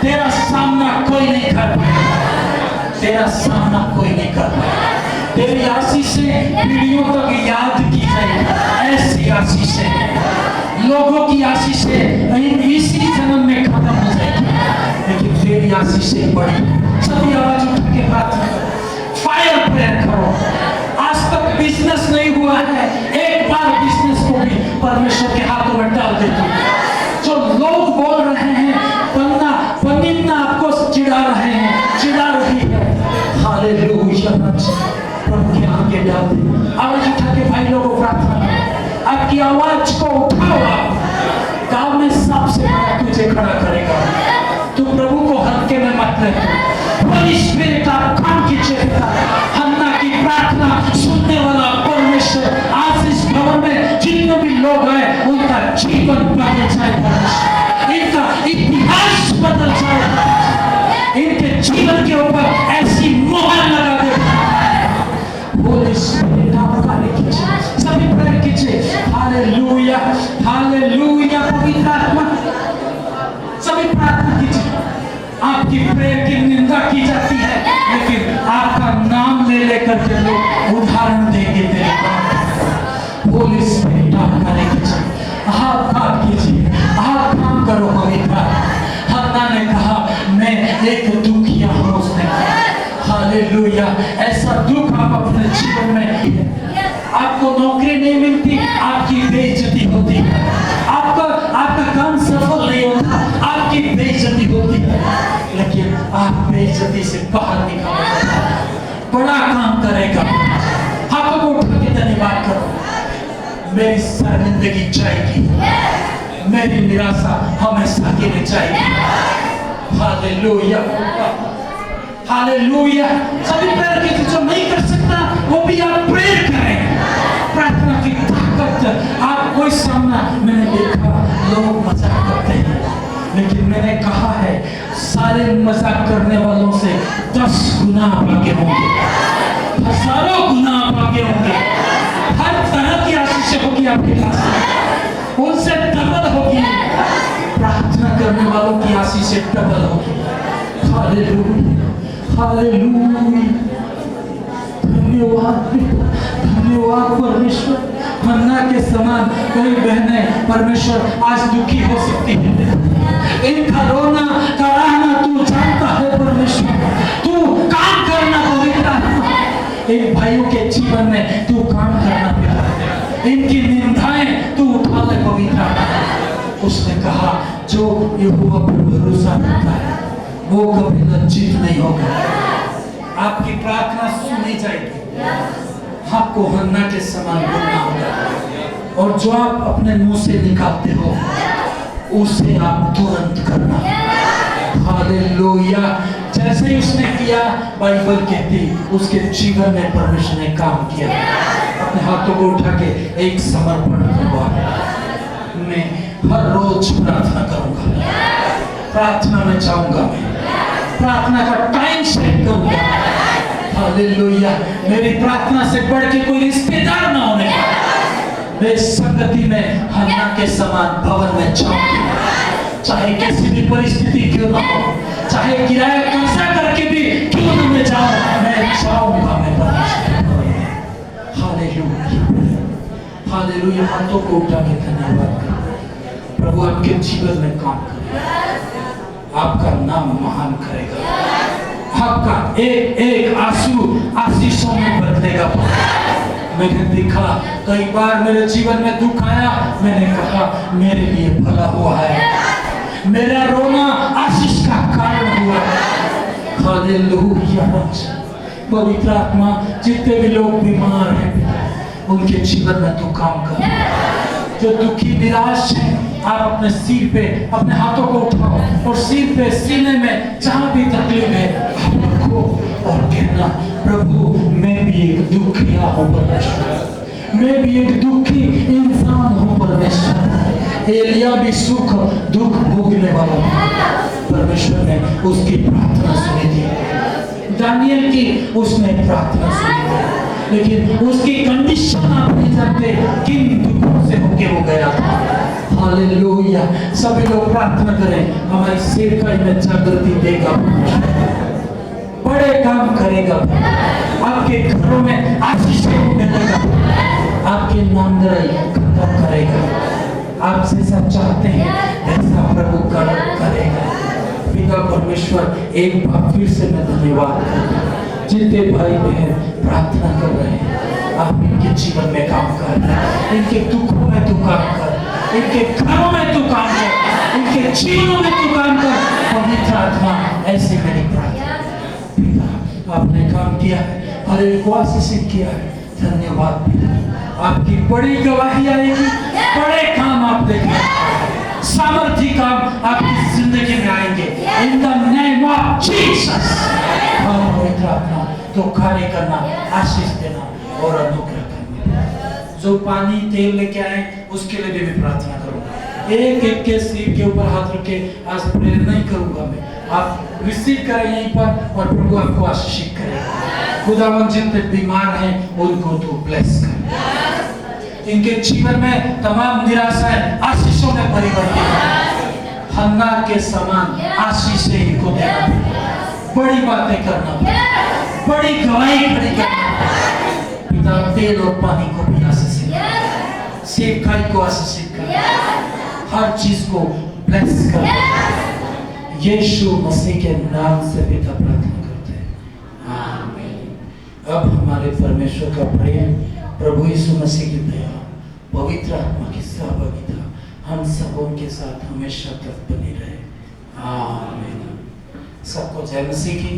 तेरा सामना कोई नहीं कर पाएगा, तेरा सामना कोई नहीं कर पाएगा। तेरी आशीषें पीढ़ियों तक याद की जाएगी। ऐसी आशीषें, लोगों की आशीषें इसी जन्म में खत्म हो जाएगी, लेकिन तेरी आशीषें बड़ी। सभी आवाज उठा के प्रार्थना करो, फायर प्रेयर करो। आज तक बिजनेस नहीं हुआ है, एक बार बिजनेस को भी परमेश्वर के हाथों में डाल दे। जो लोग बोल रहे हैं, पन्ना आपको चिढ़ा रहे हैं, चिढ़ा रही है, हालेलुया, प्रभु के आगे डाल दे। आवाज उठा के भाई लोगों को प्रार्थना करो। आपकी आवाज को उठाओ। गांव में सबसे बड़ा तुझे खड़ा करेगा। तू प्रभु को देते। होली स्पिरिट आप काम कीजिए पिता। हन्ना की प्रार्थना सुनने वाला परमेश्वर आज इस भवन में जितने भी लोग हैं उनका जीवन बदल जाए परमेश्वर, इनका इतिहास बदल जाए, इनके जीवन के ऊपर ऐसी मोहर लगा दे। होली स्पिरिट आप कार्य कीजिए, सभी प्रेयर कीजिए। Hallelujah hallelujah. पवित्र आत्मा सभी प्रार्थना कीजिए। आपकी प्रेयर की निंदा की जाती है लेकिन आपका नाम ले लेकर के लोग उदाहरण देंगे तेरे पास। होली स्पिरिट आप कार्य कीजिए, आप काम कीजिए, आप काम करो। पवित्र हन्ना ने कहा मैं एक दुखिया हूं, उसने कहा हालेलुया। ऐसा दुख आप अपने जीवन में, आपको नौकरी नहीं मिलती, आपकी बेइज्जती होती है, आपका काम सफल नहीं होता, आपकी बेइज्जती होती है, लेकिन आप बेइज्जती से बाहर निकाल बड़ा काम करेगा। हाथों को उठा के धन्यवाद करो। मेरी शर्मिंदगी जाएगी, मेरी निराशा हमेशा के लिए जाएगी। Hallelujah hallelujah. सभी प्रेयर की जो नहीं कर सकता वो भी आप प्रेयर करें। प्रार्थना की ताकत आप कोई सामना, मैंने देखा लोग मजाक करते हैं लेकिन मैंने कहा है सारे मजाक करने वालों से 10 गुना आगे होंगे, हजारों गुना आगे होंगे। हर तरह की आशीष होगी आपके पास, उनसे डबल होगी। प्रार्थना करने वालों की आशीष डबल होगी। Hallelujah hallelujah. धन्यवाद धन्यवाद परमेश्वर। हन्ना के समान कई बहनें परमेश्वर आज दुखी हो सकती है, इनका रोना कराना तू जानता है परमेश्वर, तू काम करना पवित्र। इन भाइयों के जीवन में तू काम करना पिता, इनकी निंदाएं तू उठा ले पवित्र। उसने कहा जो यहोवा पर भरोसा करता है वो कभी लज्जित नहीं होगा। आपकी प्रार्थना सुनी जाएगी, आपको हन्ना के समान बोलना होगा और जो आप अपने मुंह से निकालते हो उसे आप तुरंत करना। हालेलुया। जैसे ही उसने किया बाइबल कहती उसके जीवन में परमेश्वर ने काम किया। अपने हाथों को उठा के एक समर्पण करवा, मैं हर रोज प्रार्थना करूंगा, प्रार्थना में जाऊंगा, मैं प्रार्थना का टाइम सेट करूंगा। हालेलुया। मेरी प्रार्थना से बढ़ के कोई रिश्तेदार ना होने का, मैं संगति में हन्ना के समान भवन में जाऊंगा, चाहे किसी भी परिस्थिति क्यों ना हो, चाहे किराया कर्जा करके भी क्यों ना मैं जाऊं, मैं जाऊंगा। मैं हालेलुया हालेलुया। हाथों को उठा के धन्यवाद करो। प्रभु आपके जीवन में काम करेगा, आपका नाम महान करेगा, आपका एक एक आंसू आशीषों में बदलेगा। मैंने देखा कई बार मेरे जीवन में दुख आया, मैंने कहा मेरे लिए भला हुआ है, मेरा रोना आशीष का कारण हुआ। हालेलुया। पवित्र आत्मा जितने भी लोग बीमार हैं उनके जीवन में तू काम कर। जो दुखी निराश है आप अपने सिर पे अपने हाथों को उठाओ और सिर पे सीने में जहां भी तकलीफ है आप रखो और कहना प्रभु मैं भी एक दुखिया हूँ परमेश्वर, मैं भी एक दुखी इंसान हूँ परमेश्वर। एलिया भी सुख दुख भोगने वाला था, परमेश्वर ने उसकी प्रार्थना सुनी थी। दानियल की उसने प्रार्थना सुनी थी लेकिन उसकी कंडीशन आप नहीं जानते किन दुखों से होके वो गया था। हालेलुया। सभी लोग प्रार्थना करें, हमारी सेवकाई में जागृति देगा, बड़े काम करेगा, आपके घरों में आशीष मिलेगा, आपके नामधराई खत्म करेगा। आप जैसा चाहते हैं वैसा प्रभु करेगा। पिता परमेश्वर एक बार फिर से मैं धन्यवाद करता हूं जितने भाई बहन प्रार्थना कर रहे हैं, आप इनके जीवन में काम कर, इनके दुखों में तू काम कर, इनके घरों में तू काम कर, इनके जीवनों में तू काम कर। पवित्र आत्मा ऐसे मेरी प्रार्थना। पिता आपने काम किया है, हर एक को आशीषित किया है, धन्यवाद पिता। आपकी बड़ी गवाही आएगी, बड़े काम आप देखेंगे। सामर्थ्य काम आपकी जिंदगी में आएंगे in the name of Jesus. पवित्र आत्मा तो कार्य करना, आशीष देना और अनुग्रह करना। जो पानी तेल लेके आए उसके लिए भी मैं प्रार्थना करूंगा। एक एक के सिर के ऊपर हाथ रख के आज प्रेयर नहीं करूंगा मैं, आप रिसीव करें यहीं पर और प्रभु आपको आशीषित करेगा। खुदावन जितने बीमार हैं उनको तो ब्लेस कर, इनके जीवन में तमाम निराशाएं आशीषों में परिवर्तित हो। हन्ना के समान आशीष इनको देना, बड़ी बातें करना, बड़ी गवाही खड़ी करना। पिता तेल और पानी को भी आशीषित कर, सेवकाई को आशीषित कर, हर चीज को ब्लेस कर। यीशु मसीह के नाम से पिता प्रार्थना करते हैं, आमीन। अब हमारे परमेश्वर का प्रेम, प्रभु यीशु मसीह की दया, पवित्र आत्मा की सहभागिता हम सबों के साथ हमेशा तक बनी रहे, आमीन। सबको जय मसीह की।